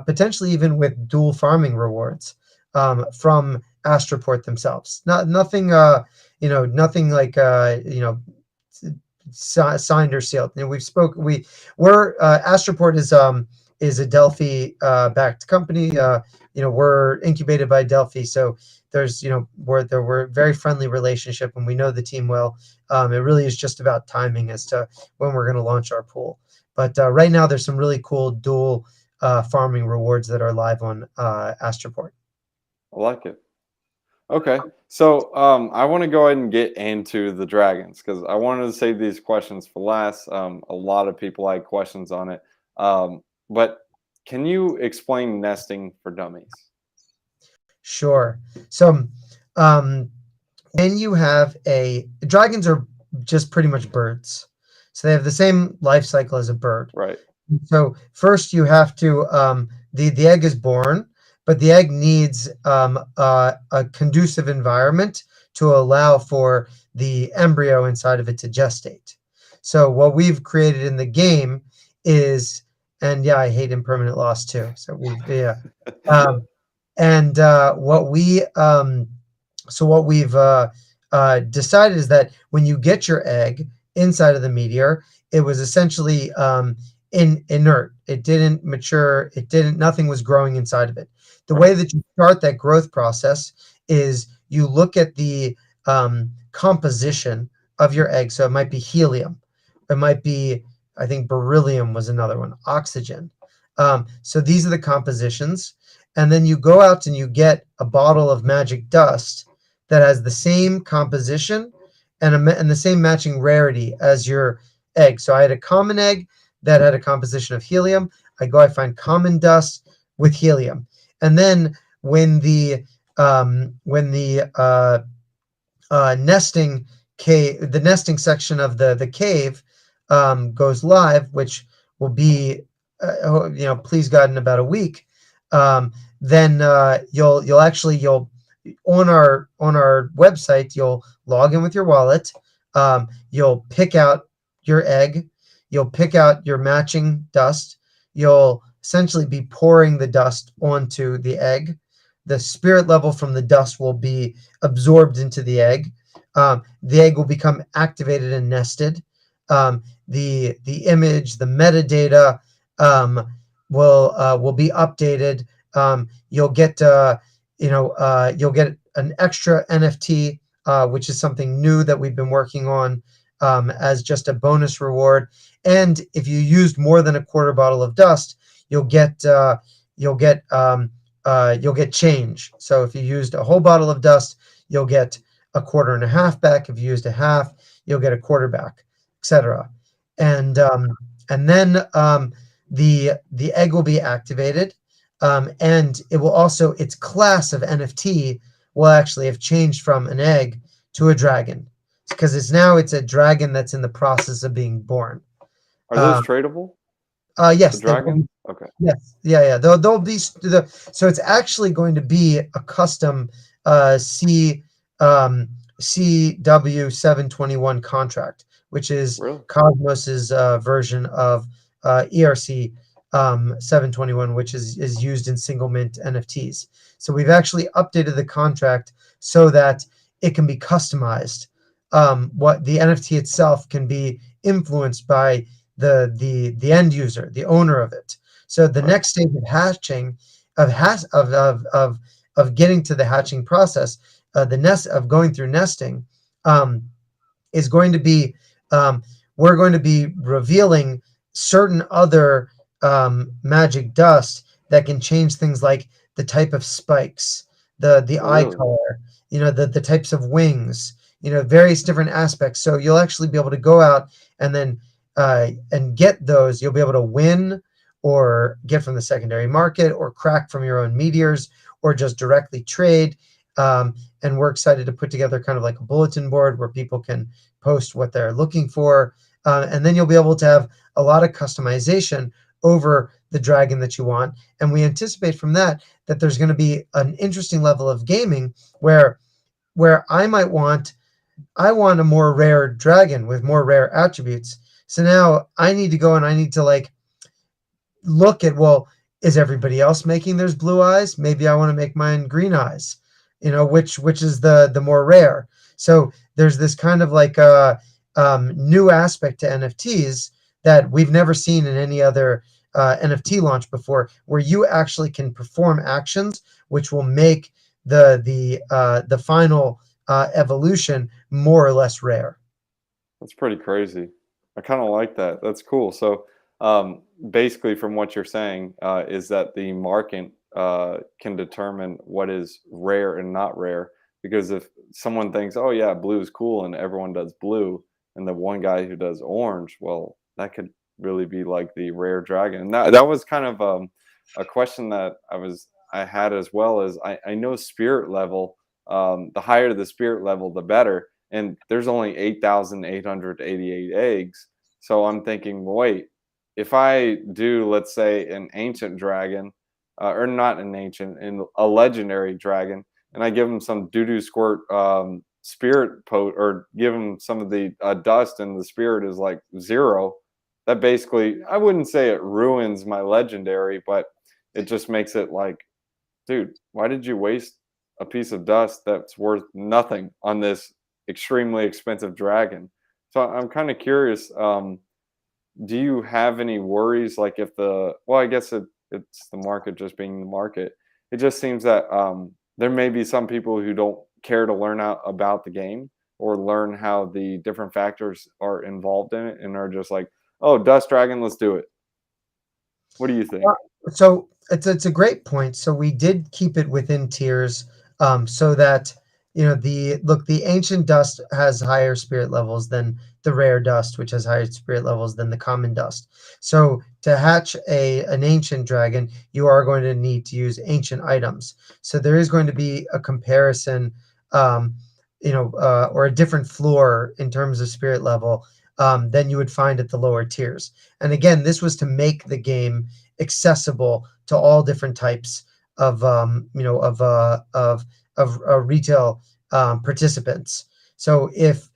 potentially even with dual farming rewards from Astroport themselves. Nothing, nothing like signed or sealed. We're Astroport is a Delphi backed company. We're incubated by Delphi, so there's we're a very friendly relationship, and we know the team well. It really is just about timing as to when we're going to launch our pool. But right now, there's some really cool dual farming rewards that are live on Astroport. I like it. Okay. So I want to go ahead and get into the dragons because I wanted to save these questions for last. A lot of people had questions on it. But can you explain nesting for dummies? Sure. So, um, when you have dragons are just pretty much birds. So they have the same life cycle as a bird. Right. So first you have to the egg is born, but the egg needs a conducive environment to allow for the embryo inside of it to gestate. So what we've created in the game is, and yeah, I hate impermanent loss too. So um, and what we've decided is that when you get your egg inside of the meteor, it was essentially inert. It didn't mature. Nothing was growing inside of it. The way Right. that you start that growth process is you look at the composition of your egg. So it might be helium. It might be, I think beryllium was another one, oxygen. So these are the compositions. And then you go out and you get a bottle of magic dust that has the same composition and the same matching rarity as your egg. So I had a common egg that had a composition of helium. I find common dust with helium, and then when the nesting cave, the nesting section of the cave goes live, which will be, please God, in about a week. Then you'll on our website, you'll log in with your wallet. You'll pick out your egg. You'll pick out your matching dust. You'll essentially be pouring the dust onto the egg. The spirit level from the dust will be absorbed into the egg. The egg will become activated and nested. The image, the metadata will be updated. You'll get an extra NFT, which is something new that we've been working on as just a bonus reward. And if you used more than a quarter bottle of dust, you'll get uh, you'll get um, you'll get change. So if you used a whole bottle of dust, you'll get a quarter and a half back. If you used a half, you'll get a quarter back, etc. And then the egg will be activated, and it will also its class of NFT will actually have changed from an egg to a dragon because it's a dragon that's in the process of being born. Are those Um, tradable? The yes, they will dragons? be. Okay. Yes, yeah. They'll be so it's actually going to be a custom C CW 721 contract, which is Really? Cosmos's version of ERC 721, which is used in single mint NFTs. So we've actually updated the contract so that it can be customized. What the NFT itself can be influenced by the end user, the owner of it. So the Right. next stage of hatching, of has of getting to the hatching process, the nest of going through nesting, um, is going to be we're going to be revealing certain other magic dust that can change things like the type of spikes, the eye Really? color, the types of wings, various different aspects. So you'll actually be able to go out and then and get those. You'll be able to win or get from the secondary market or crack from your own meteors or just directly trade. And we're excited to put together kind of like a bulletin board where people can post what they're looking for. And then you'll be able to have a lot of customization over the dragon that you want. And we anticipate from that there's going to be an interesting level of gaming where I want a more rare dragon with more rare attributes. So now I need to go and I need to like look at, well, is everybody else making theirs blue eyes? Maybe I want to make mine green eyes. Which is the more rare. So there's this kind of like new aspect to NFTs that we've never seen in any other NFT launch before, where you actually can perform actions which will make the final evolution more or less rare. That's pretty crazy. I kind of like that. That's cool. So, basically, from what you're saying, is that the market can determine what is rare and not rare because if someone thinks, oh yeah, blue is cool, and everyone does blue, and the one guy who does orange, well, that could really be like the rare dragon. And that was kind of a question that I had as well. As I know spirit level, the higher the spirit level, the better. And there's only 8,888 eggs. So I'm thinking, wait, if I do, let's say, an ancient dragon, or not an ancient, in a legendary dragon, and I give him some doo-doo squirt spirit or give him some of the dust, and the spirit is like 0, that basically, I wouldn't say it ruins my legendary, but it just makes it like, dude, why did you waste a piece of dust that's worth nothing on this extremely expensive dragon? So I'm kind of curious. Do you have any worries, like if well, I guess it's the market just being the market. It just seems that there may be some people who don't care to learn out about the game or learn how the different factors are involved in it, and are just like, oh, dust dragon, let's do it. What do you think? So it's a great point. So we did keep it within tiers, so that the ancient dust has higher spirit levels than the rare dust, which has higher spirit levels than the common dust. So to hatch an ancient dragon, you are going to need to use ancient items. So there is going to be a comparison, or a different floor in terms of spirit level, than you would find at the lower tiers. And again, this was to make the game accessible to all different types of retail participants. So if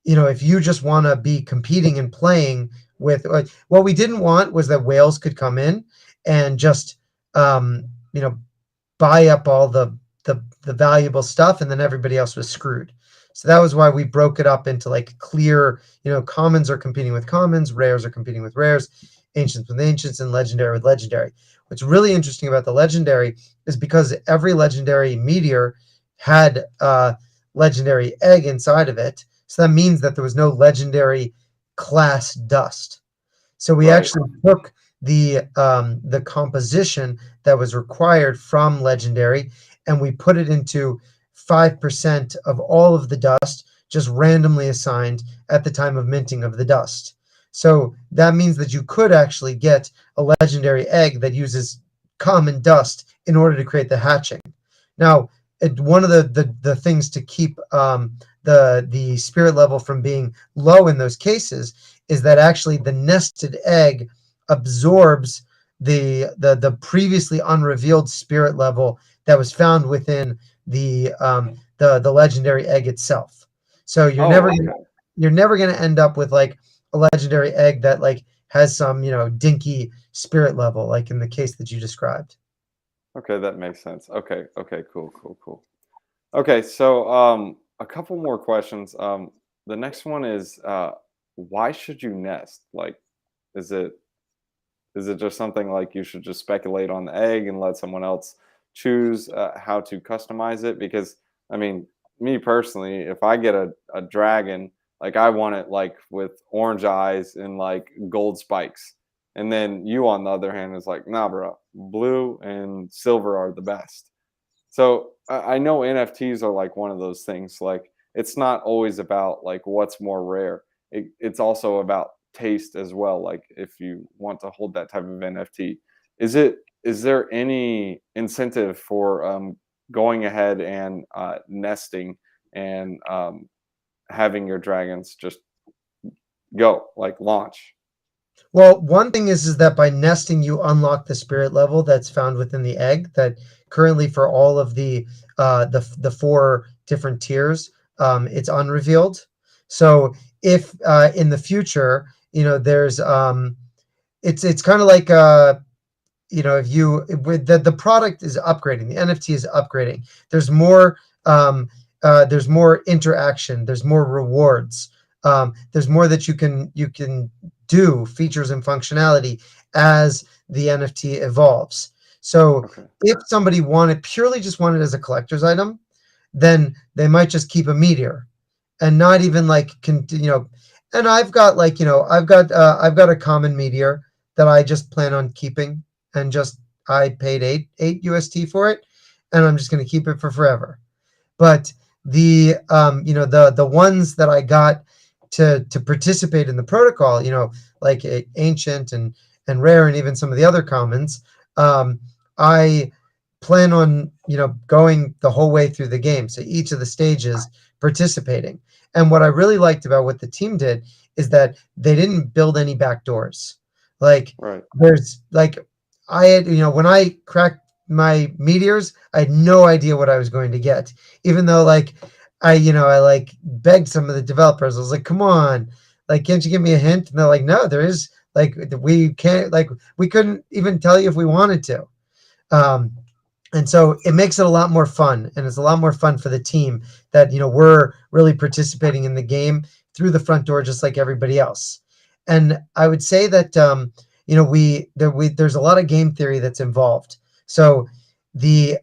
you just want to be competing and playing with, what we didn't want was that whales could come in and just buy up all the valuable stuff, and then everybody else was screwed. So that was why we broke it up into like clear, commons are competing with commons, rares are competing with rares, ancients with ancients, and legendary with legendary. What's really interesting about the legendary is because every legendary meteor had a legendary egg inside of it. So that means that there was no legendary class dust. So we actually took the composition that was required from legendary, and we put it into 5% of all of the dust, just randomly assigned at the time of minting of the dust. So that means that you could actually get a legendary egg that uses common dust in order to create the hatching. Now, one of the things to keep the spirit level from being low in those cases is that actually the nested egg absorbs the previously unrevealed spirit level that was found within the legendary egg itself. So you're never gonna end up with like a legendary egg that like has some dinky spirit level, like in the case that you described. Okay, that makes sense. Okay, cool. Okay, so a couple more questions. The next one is, why should you nest? Like, is it just something like you should just speculate on the egg and let someone else choose how to customize it? Because I mean, me personally, if I get a dragon, like I want it like with orange eyes and like gold spikes. And then you, on the other hand, is like, nah, bro, blue and silver are the best. So I know NFTs are like one of those things. Like it's not always about like what's more rare. It's also about taste as well. Like if you want to hold that type of NFT, is there any incentive for going ahead and nesting and having your dragons just go like launch? Well, one thing is that by nesting, you unlock the spirit level that's found within the egg. That currently, for all of the 4 different tiers, it's unrevealed. So if in the future, there's it's kind of like if you with the product is upgrading, the NFT is upgrading. There's more interaction. There's more rewards. There's more that you can do, features and functionality, as the NFT evolves. So Okay. if somebody purely just wanted as a collector's item, then they might just keep a meteor and not even like and I've got I've got a common meteor that I just plan on keeping, and just I paid 8 UST for it, and I'm just going to keep it for forever. But the ones that I got to participate in the protocol, like ancient and rare, and even some of the other commons, I plan on going the whole way through the game, so each of the stages participating. And what I really liked about what the team did is that they didn't build any back doors. Like Right. there's like I had, when I cracked my meteors, I had no idea what I was going to get, even though I like begged some of the developers. I was like, come on, like, can't you give me a hint? And they're like, no, there is, like, we can't, like, we couldn't even tell you if we wanted to. And so it makes it a lot more fun, and it's a lot more fun for the team that we're really participating in the game through the front door, just like everybody else. And I would say that there's a lot of game theory that's involved. So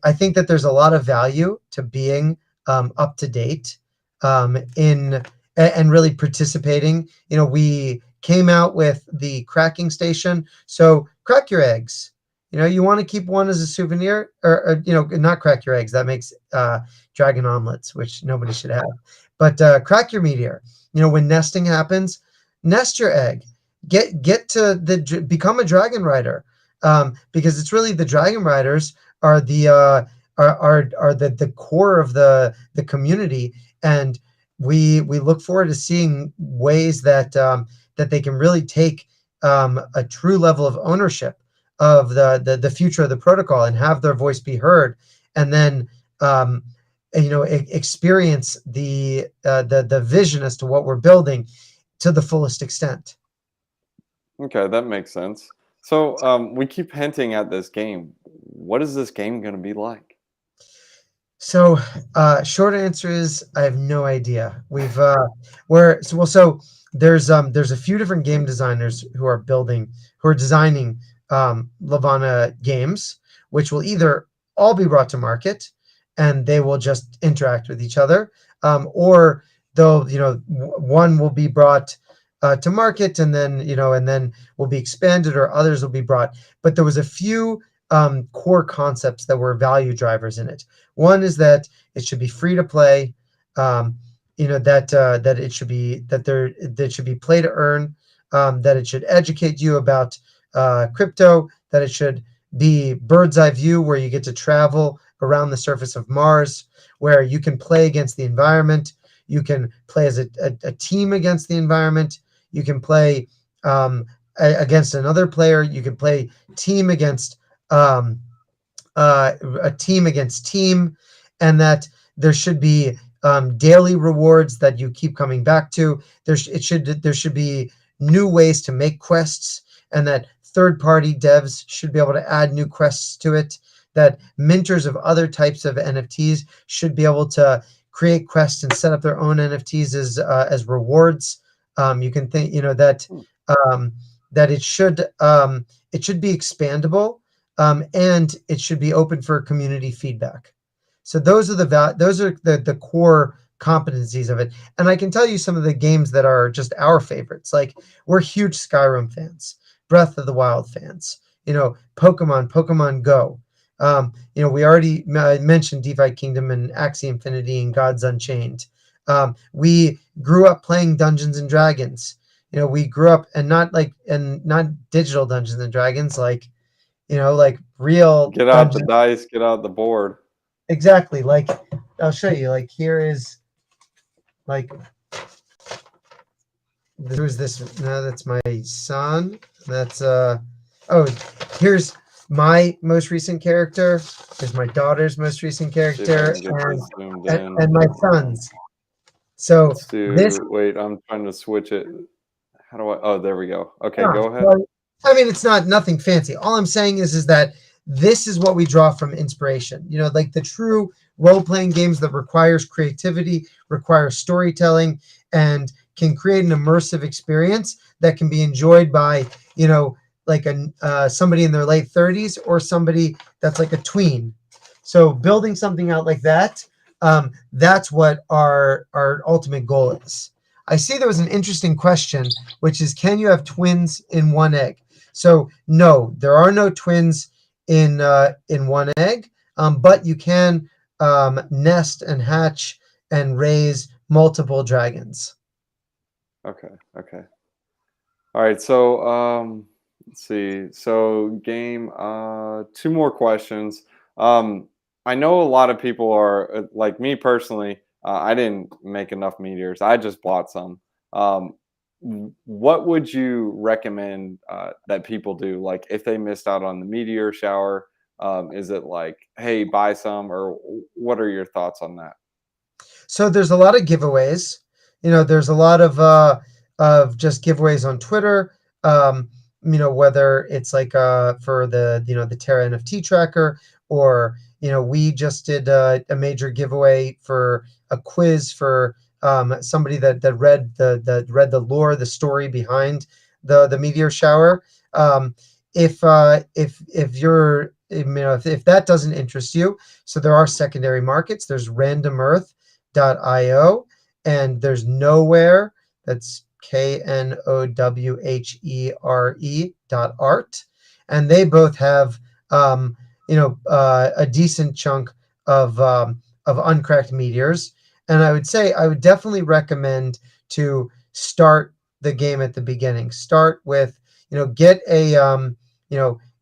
I think that there's a lot of value to being up to date in and really participating. We came out with the cracking station, so crack your eggs. You want to keep one as a souvenir, or not crack your eggs. That makes dragon omelets, which nobody should have. But crack your meteor. When nesting happens, nest your egg. Get to become a dragon rider, because it's really the dragon riders are the core of the community, and we look forward to seeing ways that that they can really take a true level of ownership of the future of the protocol and have their voice be heard, and then experience the vision as to what we're building to the fullest extent. Okay, that makes sense. So we keep hinting at this game. What is this game going to be like? So, short answer is I have no idea. We've so there's a few different game designers who are designing Levana games, which will either all be brought to market and they will just interact with each other, or they'll one will be brought to market, and then will be expanded, or others will be brought. But there was a few core concepts that were value drivers in it. One is that it should be free to play, that it should be that should be play to earn, that it should educate you about crypto, that it should be bird's eye view, where you get to travel around the surface of Mars, where you can play against the environment, you can play as a team against the environment, you can play against another player, you can play team against a team against team, and that there should be daily rewards that you keep coming back to. There should be new ways to make quests, and that third-party devs should be able to add new quests to it. That minters of other types of NFTs should be able to create quests and set up their own NFTs as rewards. You can think that it should be expandable, and it should be open for community feedback. So those are the core competencies of it. And I can tell you some of the games that are just our favorites. Like, we're huge Skyrim fans, Breath of the Wild fans, Pokemon Go. We already mentioned DeFi Kingdom and Axie Infinity and Gods Unchained. We grew up playing Dungeons and Dragons. We grew up and not digital Dungeons and Dragons, like real. Get out the dice, get out the board. Exactly. Like, I'll show you. Like, here is who's this? No, that's my son. That's here's my most recent character. There's my daughter's most recent character, and my son's. So wait, I'm trying to switch it. How do I? Oh, there we go. Okay, go ahead. Well, I mean, it's nothing fancy. All I'm saying is that this is what we draw from inspiration. Like the true role-playing games that requires creativity, requires storytelling, and can create an immersive experience that can be enjoyed by, like somebody in their late 30s or somebody that's like a tween. So building something out like that, that's what our ultimate goal is. I see there was an interesting question, which is, can you have twins in one egg? So no, there are no twins in one egg, but you can nest and hatch and raise multiple dragons. Okay. Okay. All right. So let's see. So game. Two more questions. I know a lot of people are like me personally. I didn't make enough meteors. I just bought some. Um, what would you recommend that people do? Like if they missed out on the meteor shower, is it like, hey, buy some, or what are your thoughts on that? So there's a lot of giveaways. There's a lot of just giveaways on Twitter. Um, whether it's like for the Terra NFT tracker, or we just did a major giveaway for a quiz for somebody that read the lore, the story behind the meteor shower. If you're if that doesn't interest you, so there are secondary markets. There's Random Earth .io, and there's Nowhere. That's KNOWHERE.art, and they both have a decent chunk of uncracked meteors. And I would say I would definitely recommend to start the game at the beginning. Start with get a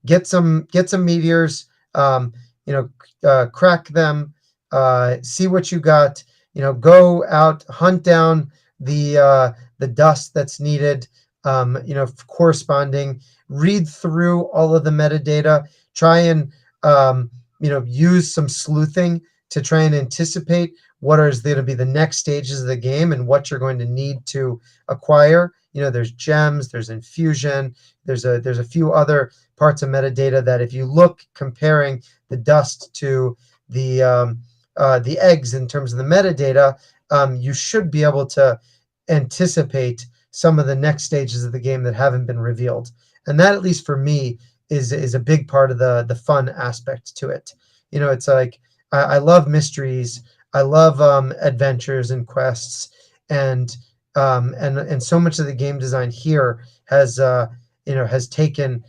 get some meteors, crack them, see what you got. Go out, hunt down the dust that's needed, corresponding. Read through all of the metadata. Try and use some sleuthing to try and anticipate what is going to be the next stages of the game and what you're going to need to acquire. There's gems, there's infusion, there's a few other parts of metadata that if you look comparing the dust to the eggs in terms of the metadata, you should be able to anticipate some of the next stages of the game that haven't been revealed. And that, at least for me, is a big part of the fun aspect to it. It's like I love mysteries, I love adventures and quests, and so much of the game design here has taken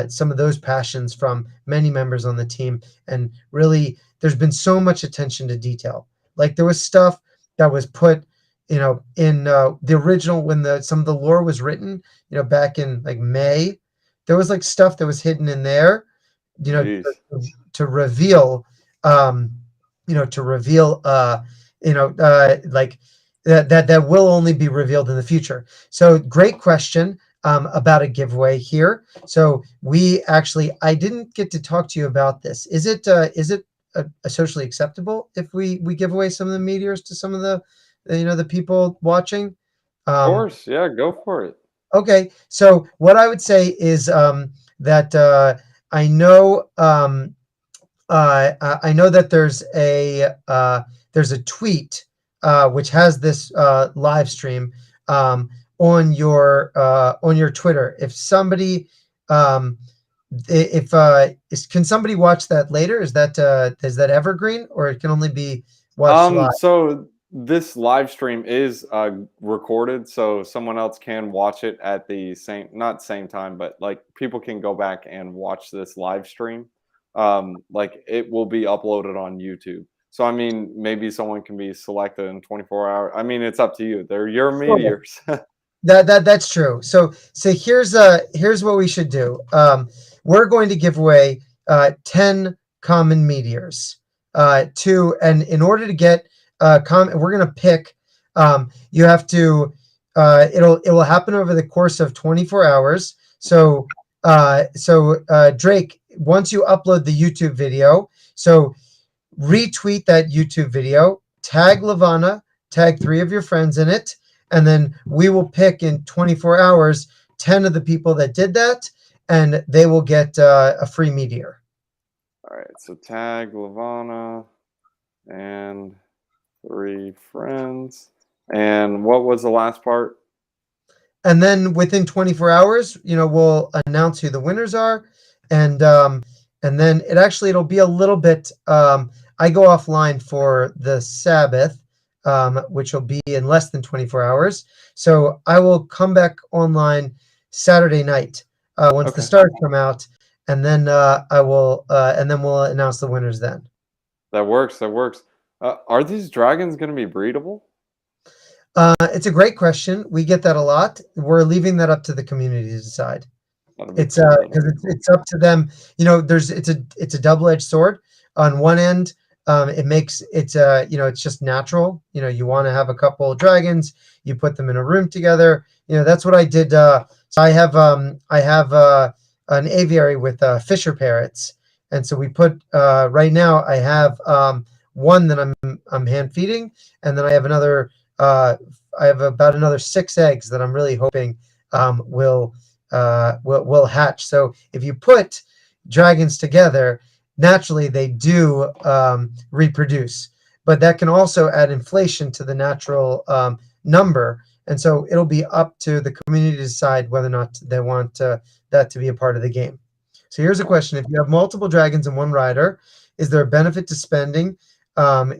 some of those passions from many members on the team, and really there's been so much attention to detail. Like there was stuff that was put in the original when some of the lore was written back in like May. There was like stuff that was hidden in there you know Jeez. to reveal um to reveal like that will only be revealed in the future. So great question about a giveaway here. So I didn't get to talk to you about this. Is it socially acceptable if we give away some of the meteors to some of the people watching? Of um course. Yeah, go for it. okay, so what I would say is that I know I know that there's a tweet which has this live stream on your Twitter. If somebody if can somebody watch that later? Is that evergreen, or it can only be watched live? So this live stream is recorded, so someone else can watch it at the same, not same time, but like people can go back and watch this live stream. Like it will be uploaded on YouTube. So I mean, maybe someone can be selected in 24 hours. I mean, it's up to you. They're your Sure. meteors. That's true. So here's what we should do. We're going to give away 10 common meteors. And in order to get we're going to pick. You have to. It will happen over the course of 24 hours. So Drake, once you upload the YouTube video, so retweet that YouTube video, tag Levana, tag 3 of your friends in it, and then we will pick in 24 hours 10 of the people that did that, and they will get a free meteor. All right, so tag Levana and 3 friends. And what was the last part? And then within 24 hours, we'll announce who the winners are, and then it'll be a little bit. I go offline for the Sabbath, which will be in less than 24 hours. So I will come back online Saturday night once the Okay. stars come out, and then and then we'll announce the winners then. That works. That works. Are these dragons going to be breedable? It's a great question. We get that a lot. We're leaving that up to the community to decide. That'll be It's cool. That'll because be it's cool. it's up to them. It's a double-edged sword. On one end, it makes it's it's just natural. You want to have a couple of dragons. You put them in a room together. That's what I did. So I have an aviary with fisher parrots, and so we put right now I have one that I'm hand feeding, and then I have another. I have about another 6 eggs that I'm really hoping will hatch. So if you put dragons together, naturally they do reproduce, but that can also add inflation to the natural number. And so it'll be up to the community to decide whether or not they want that to be a part of the game. So here's a question. If you have multiple dragons in one rider, is there a benefit to spending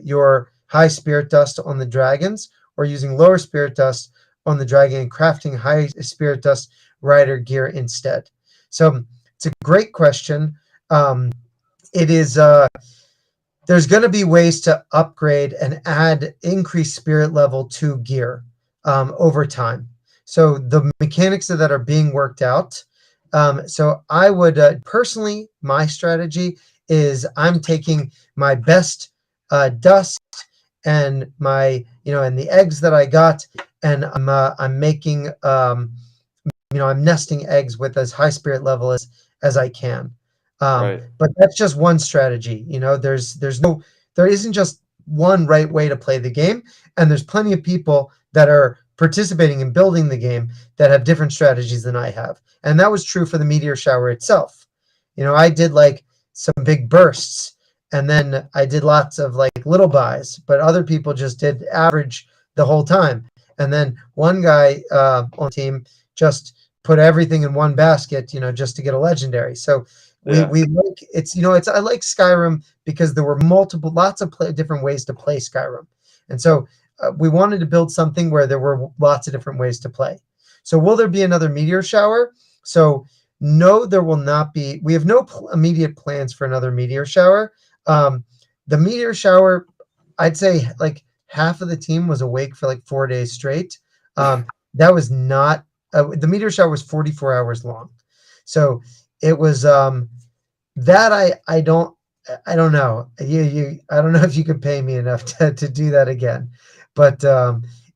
your high spirit dust on the dragons or using lower spirit dust on the dragon and crafting high spirit dust rider gear instead? So it's a great question. It is there's going to be ways to upgrade and add increased spirit level to gear over time. So the mechanics of that are being worked out. So I would personally, my strategy is I'm taking my best dust and my and the eggs that I got, and I'm making I'm nesting eggs with as high spirit level as I can. Right. But that's just one strategy. There isn't just one right way to play the game, and there's plenty of people that are participating in building the game that have different strategies than I have. And that was true for the meteor shower itself. I did like some big bursts, and then I did lots of like little buys, but other people just did average the whole time. And then one guy on the team just put everything in one basket, just to get a legendary. So we Yeah. we like it's I like Skyrim because there were lots of different ways to play Skyrim, and so we wanted to build something where there were lots of different ways to play. So will there be another meteor shower? So no, there will not be. We have no immediate plans for another meteor shower. The meteor shower, I'd say like half of the team was awake for like 4 days straight. That was not the meteor shower was 44 hours long. So it was that I don't know. I don't know if you could pay me enough to do that again. But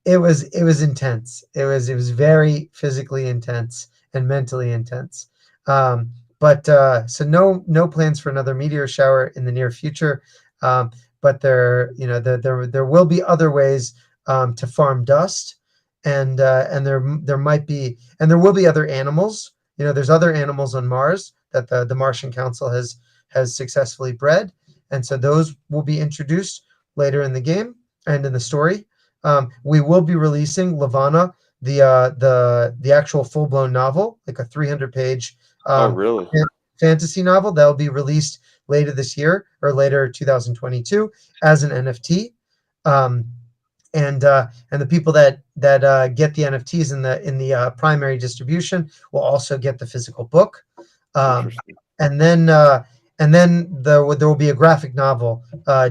it was intense. It was very physically intense and mentally intense. But so no plans for another meteor shower in the near future. But there will be other ways to farm dust, and there might be, and there will be other animals. There's other animals on Mars that the Martian Council has successfully bred, and so those will be introduced later in the game and in the story. We will be releasing Levana, the actual full blown novel, like a 300-page Oh, really? fantasy novel that will be released later this year or later 2022 as an NFT. Um, and the people that get the NFTs in the primary distribution will also get the physical book. Interesting. And then there will be a graphic novel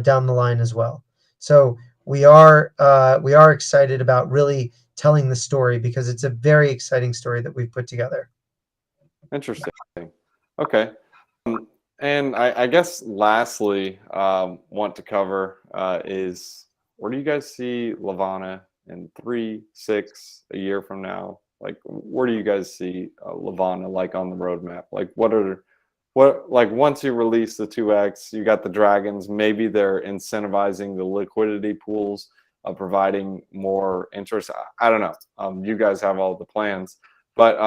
down the line as well. So we are excited about really telling the story because it's a very exciting story that we've put together. Interesting. Okay. And I guess lastly, want to cover is where do you guys see Levana in 3, 6, a year from now? Like, where do you guys see Levana like on the roadmap? Like, like once you release the 2X, you got the dragons. Maybe they're incentivizing the liquidity pools, providing more interest. I don't know. You guys have all the plans, but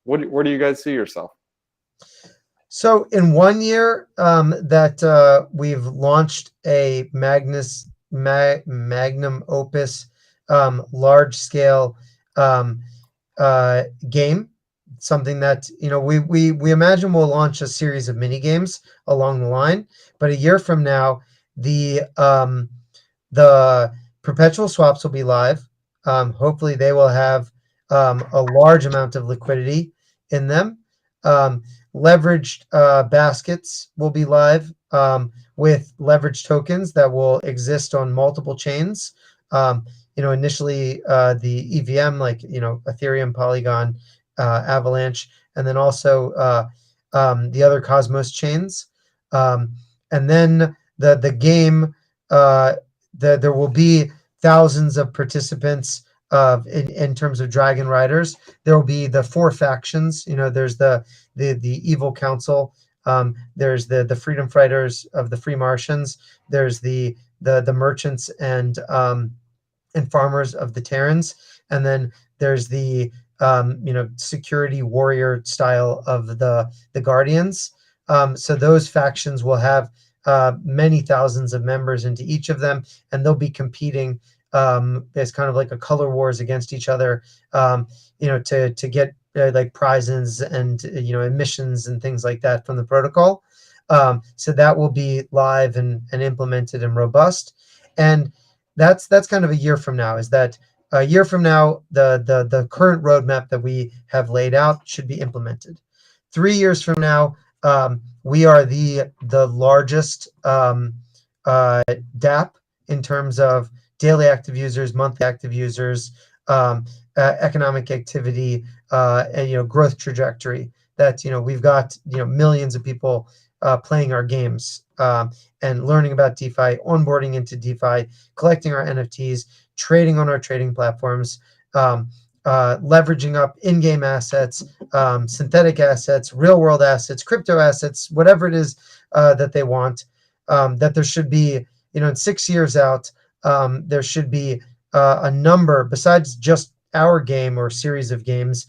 where do you guys see yourself? So in 1 year that we've launched a magnum opus large scale game, something that we imagine we'll launch a series of mini games along the line. But a year from now, the perpetual swaps will be live. Hopefully, they will have a large amount of liquidity in them. Leveraged baskets will be live with leverage tokens that will exist on multiple chains. Initially the EVM, like Ethereum, Polygon, Avalanche, and then also the other Cosmos chains. And then the game, there will be thousands of participants in terms of Dragon Riders. There will be the 4 factions. There's the Evil Council. There's the Freedom Fighters of the Free Martians. There's the merchants and farmers of the Terrans, and then there's the security warrior style of the Guardians. So those factions will have many thousands of members into each of them, and they'll be competing as kind of like a color wars against each other, to get like prizes and emissions and things like that from the protocol. So that will be live and implemented and robust, and that's kind of a year from now. Is that a year from now, the current roadmap that we have laid out should be implemented. 3 years from now, we are the largest DApp in terms of daily active users, monthly active users, economic activity, and growth trajectory. That we've got millions of people playing our games and learning about DeFi, onboarding into DeFi, collecting our NFTs, trading on our trading platforms, leveraging up in-game assets, synthetic assets, real-world assets, crypto assets, whatever it is that they want. That there should be, in 6 years out, there should be a number, besides just our game or series of games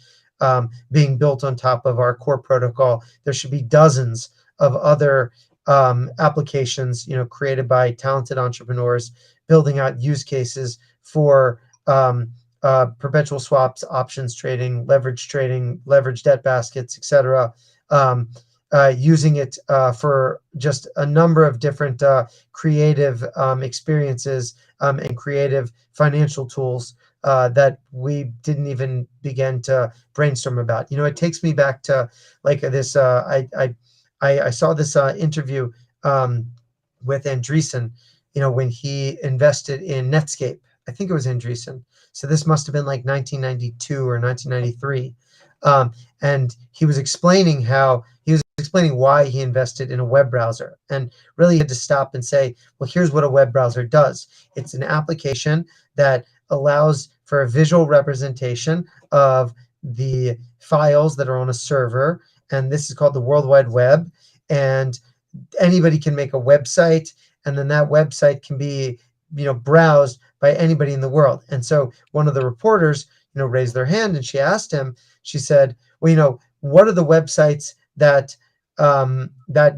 being built on top of our core protocol. There should be dozens of other applications, created by talented entrepreneurs, building out use cases for perpetual swaps, options trading, leverage debt baskets, etc. Using it for just a number of different creative experiences and creative financial tools that we didn't even begin to brainstorm about. It takes me back to like this. I saw this interview with Andreessen, when he invested in Netscape. I think it was Andreessen. So this must have been like 1992 or 1993. And he was explaining why he invested in a web browser. And really had to stop and say, well, here's what a web browser does. It's an application that allows for a visual representation of the files that are on a server. And this is called the World Wide Web. And anybody can make a website, and then that website can be, browsed by anybody in the world. And so one of the reporters, raised their hand, and she asked him, she said, well, what are the websites that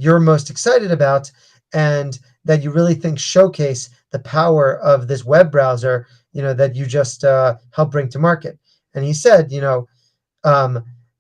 you're most excited about and that you really think showcase the power of this web browser, that you just helped bring to market? And he said,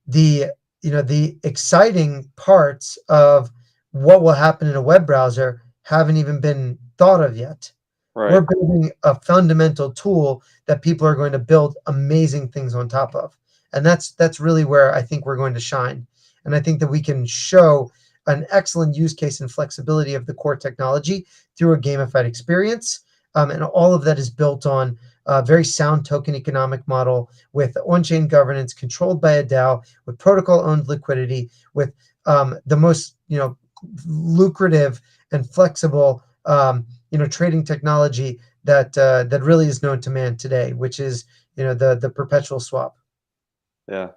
the exciting parts of what will happen in a web browser haven't even been thought of yet. Right. We're building a fundamental tool that people are going to build amazing things on top of. And that's really where I think we're going to shine. And I think that we can show an excellent use case and flexibility of the core technology through a gamified experience. And all of that is built on a very sound token economic model with on-chain governance controlled by a DAO, with protocol-owned liquidity, with the most lucrative and flexible trading technology that really is known to man today, which is the perpetual swap. Yeah,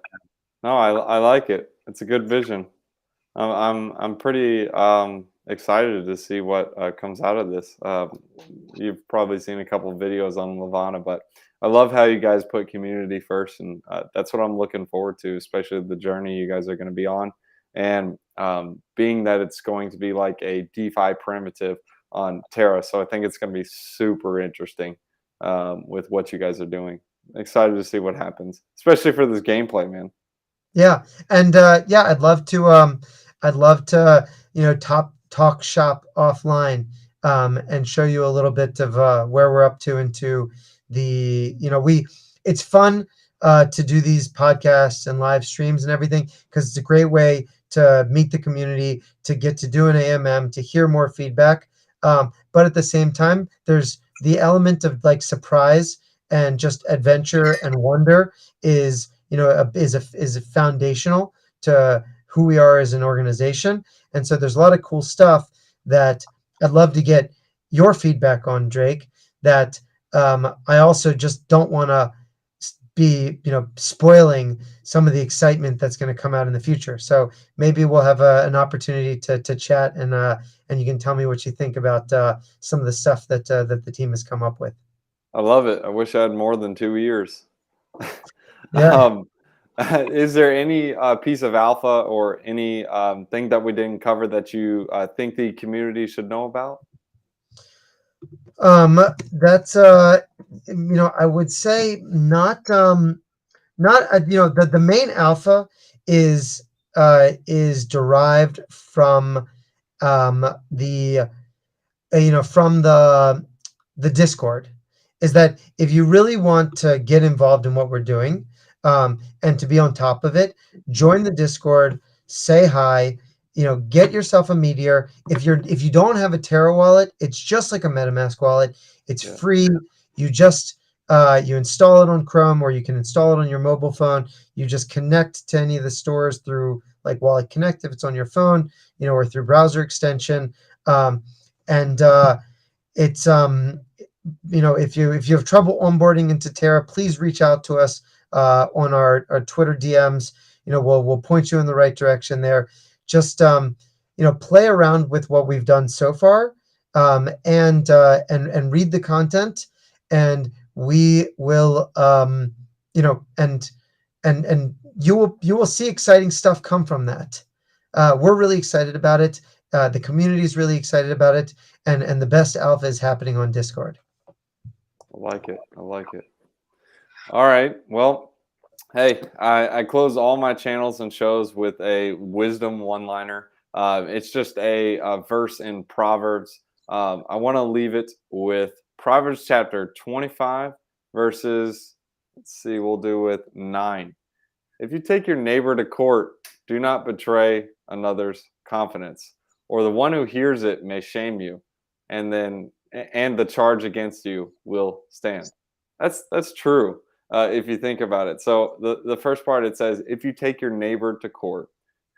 no, I like it. It's a good vision. I'm pretty excited to see what comes out of this. You've probably seen a couple of videos on Levana, but I love how you guys put community first, and that's what I'm looking forward to, especially the journey you guys are going to be on. And being that it's going to be like a DeFi primitive on Terra, so I think it's going to be super interesting with what you guys are doing. Excited to see what happens, especially for this gameplay, man. Yeah, and I'd love to talk shop offline and show you a little bit of where we're up to into the it's fun to do these podcasts and live streams and everything, because it's a great way to meet the community, to get to do an AMM, to hear more feedback. But at the same time, there's the element of like surprise and just adventure and wonder is, is foundational to who we are as an organization. And so there's a lot of cool stuff that I'd love to get your feedback on, Drake, that I also just don't want to be, spoiling some of the excitement that's going to come out in the future. So maybe we'll have an opportunity to chat, and you can tell me what you think about some of the stuff that the team has come up with. I love it. I wish I had more than 2 years. Yeah. Is there any piece of alpha or any thing that we didn't cover that you think the community should know about? That's I would say not the main alpha is derived from the from the Discord. Is that if you really want to get involved in what we're doing, and to be on top of it, join the Discord, say hi, get yourself a Meteor. If you don't have a Terra wallet, it's just like a MetaMask wallet. It's free. You just you install it on Chrome, or you can install it on your mobile phone. You just connect to any of the stores through like Wallet Connect if it's on your phone, or through browser extension. And it's if you have trouble onboarding into Terra, please reach out to us on our Twitter DMs. We'll point you in the right direction there. Just play around with what we've done so far, and read the content, and we will and you will see exciting stuff come from that. We're really excited about it. The community is really excited about it, and the best alpha is happening on Discord. I like it. I like it. All right. Well, hey, I close all my channels and shows with a wisdom one-liner. It's just a verse in Proverbs. I want to leave it with Proverbs chapter 25 verses, let's see, we'll do with 9. If you take your neighbor to court, do not betray another's confidence, or the one who hears it may shame you, and the charge against you will stand. That's true if you think about it. So the first part, it says, if you take your neighbor to court,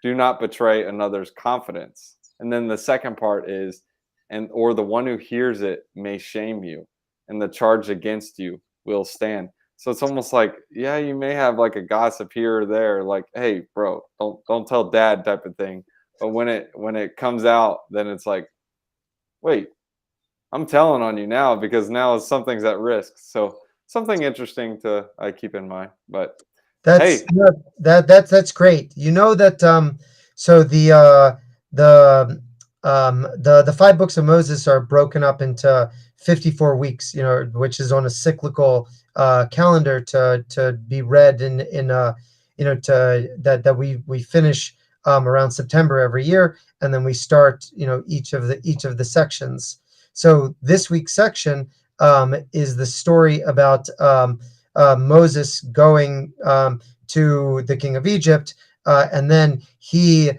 do not betray another's confidence. And then the second part is, or the one who hears it may shame you, and the charge against you will stand. So it's almost like, yeah, you may have like a gossip here or there, like, hey, bro, don't tell dad type of thing. But when it comes out, then it's like, wait, I'm telling on you now, because now something's at risk. So something interesting to keep in mind. But that's that's great. So the 5 books of Moses are broken up into 54 weeks, which is on a cyclical calendar to be read in that we finish around September every year, and then we start each of the sections. So this week's section is the story about Moses going to the king of Egypt, and then he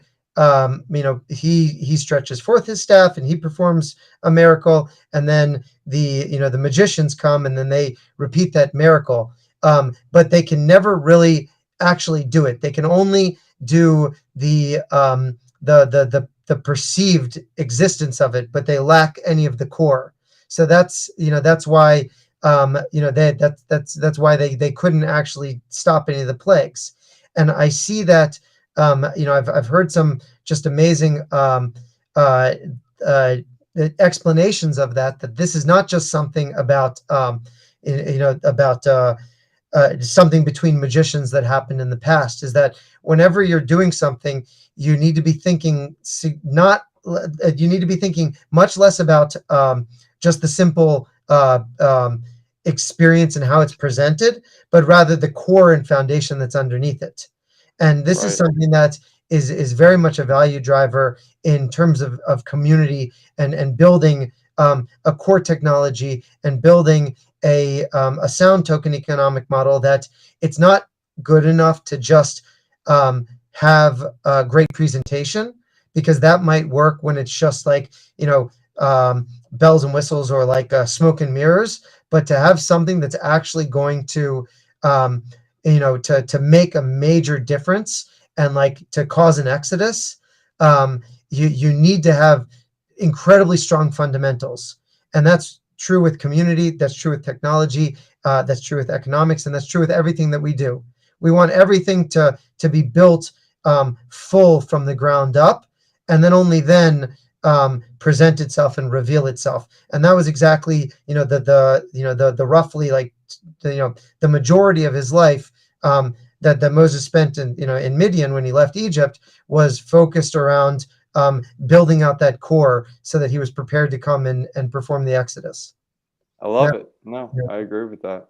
stretches forth his staff and he performs a miracle, and then the magicians come and then they repeat that miracle, but they can never really actually do it. They can only do the perceived existence of it, but they lack any of the core. So that's why that's why they couldn't actually stop any of the plagues. And I see that I've heard some just amazing explanations of that this is not just something about something between magicians that happened in the past. Is that whenever you're doing something, you need to be thinking much less about just the simple experience and how it's presented, but rather the core and foundation that's underneath it. And this is something that is very much a value driver in terms of community and building a core technology and building a sound token economic model, that it's not good enough to just have a great presentation, because that might work when it's just like, bells and whistles, or like smoke and mirrors. But to have something that's actually going to, to make a major difference, and like to cause an exodus, you need to have incredibly strong fundamentals. And that's true with community, that's true with technology, that's true with economics, and that's true with everything that we do. We want everything to be built full from the ground up, and then only then present itself and reveal itself. And that was exactly, the roughly, like, the majority of his life, that Moses spent in Midian when he left Egypt, was focused around building out that core so that he was prepared to come and perform the Exodus. I love Yeah. it. No, Yeah. I agree with that.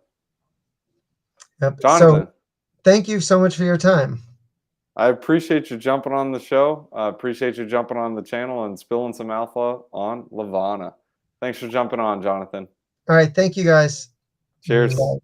Yep. Jonathan, So thank you so much for your time. I appreciate you jumping on the show. I appreciate you jumping on the channel and spilling some alpha on Levana. Thanks for jumping on, Jonathan. All right. Thank you, guys. Cheers. Bye.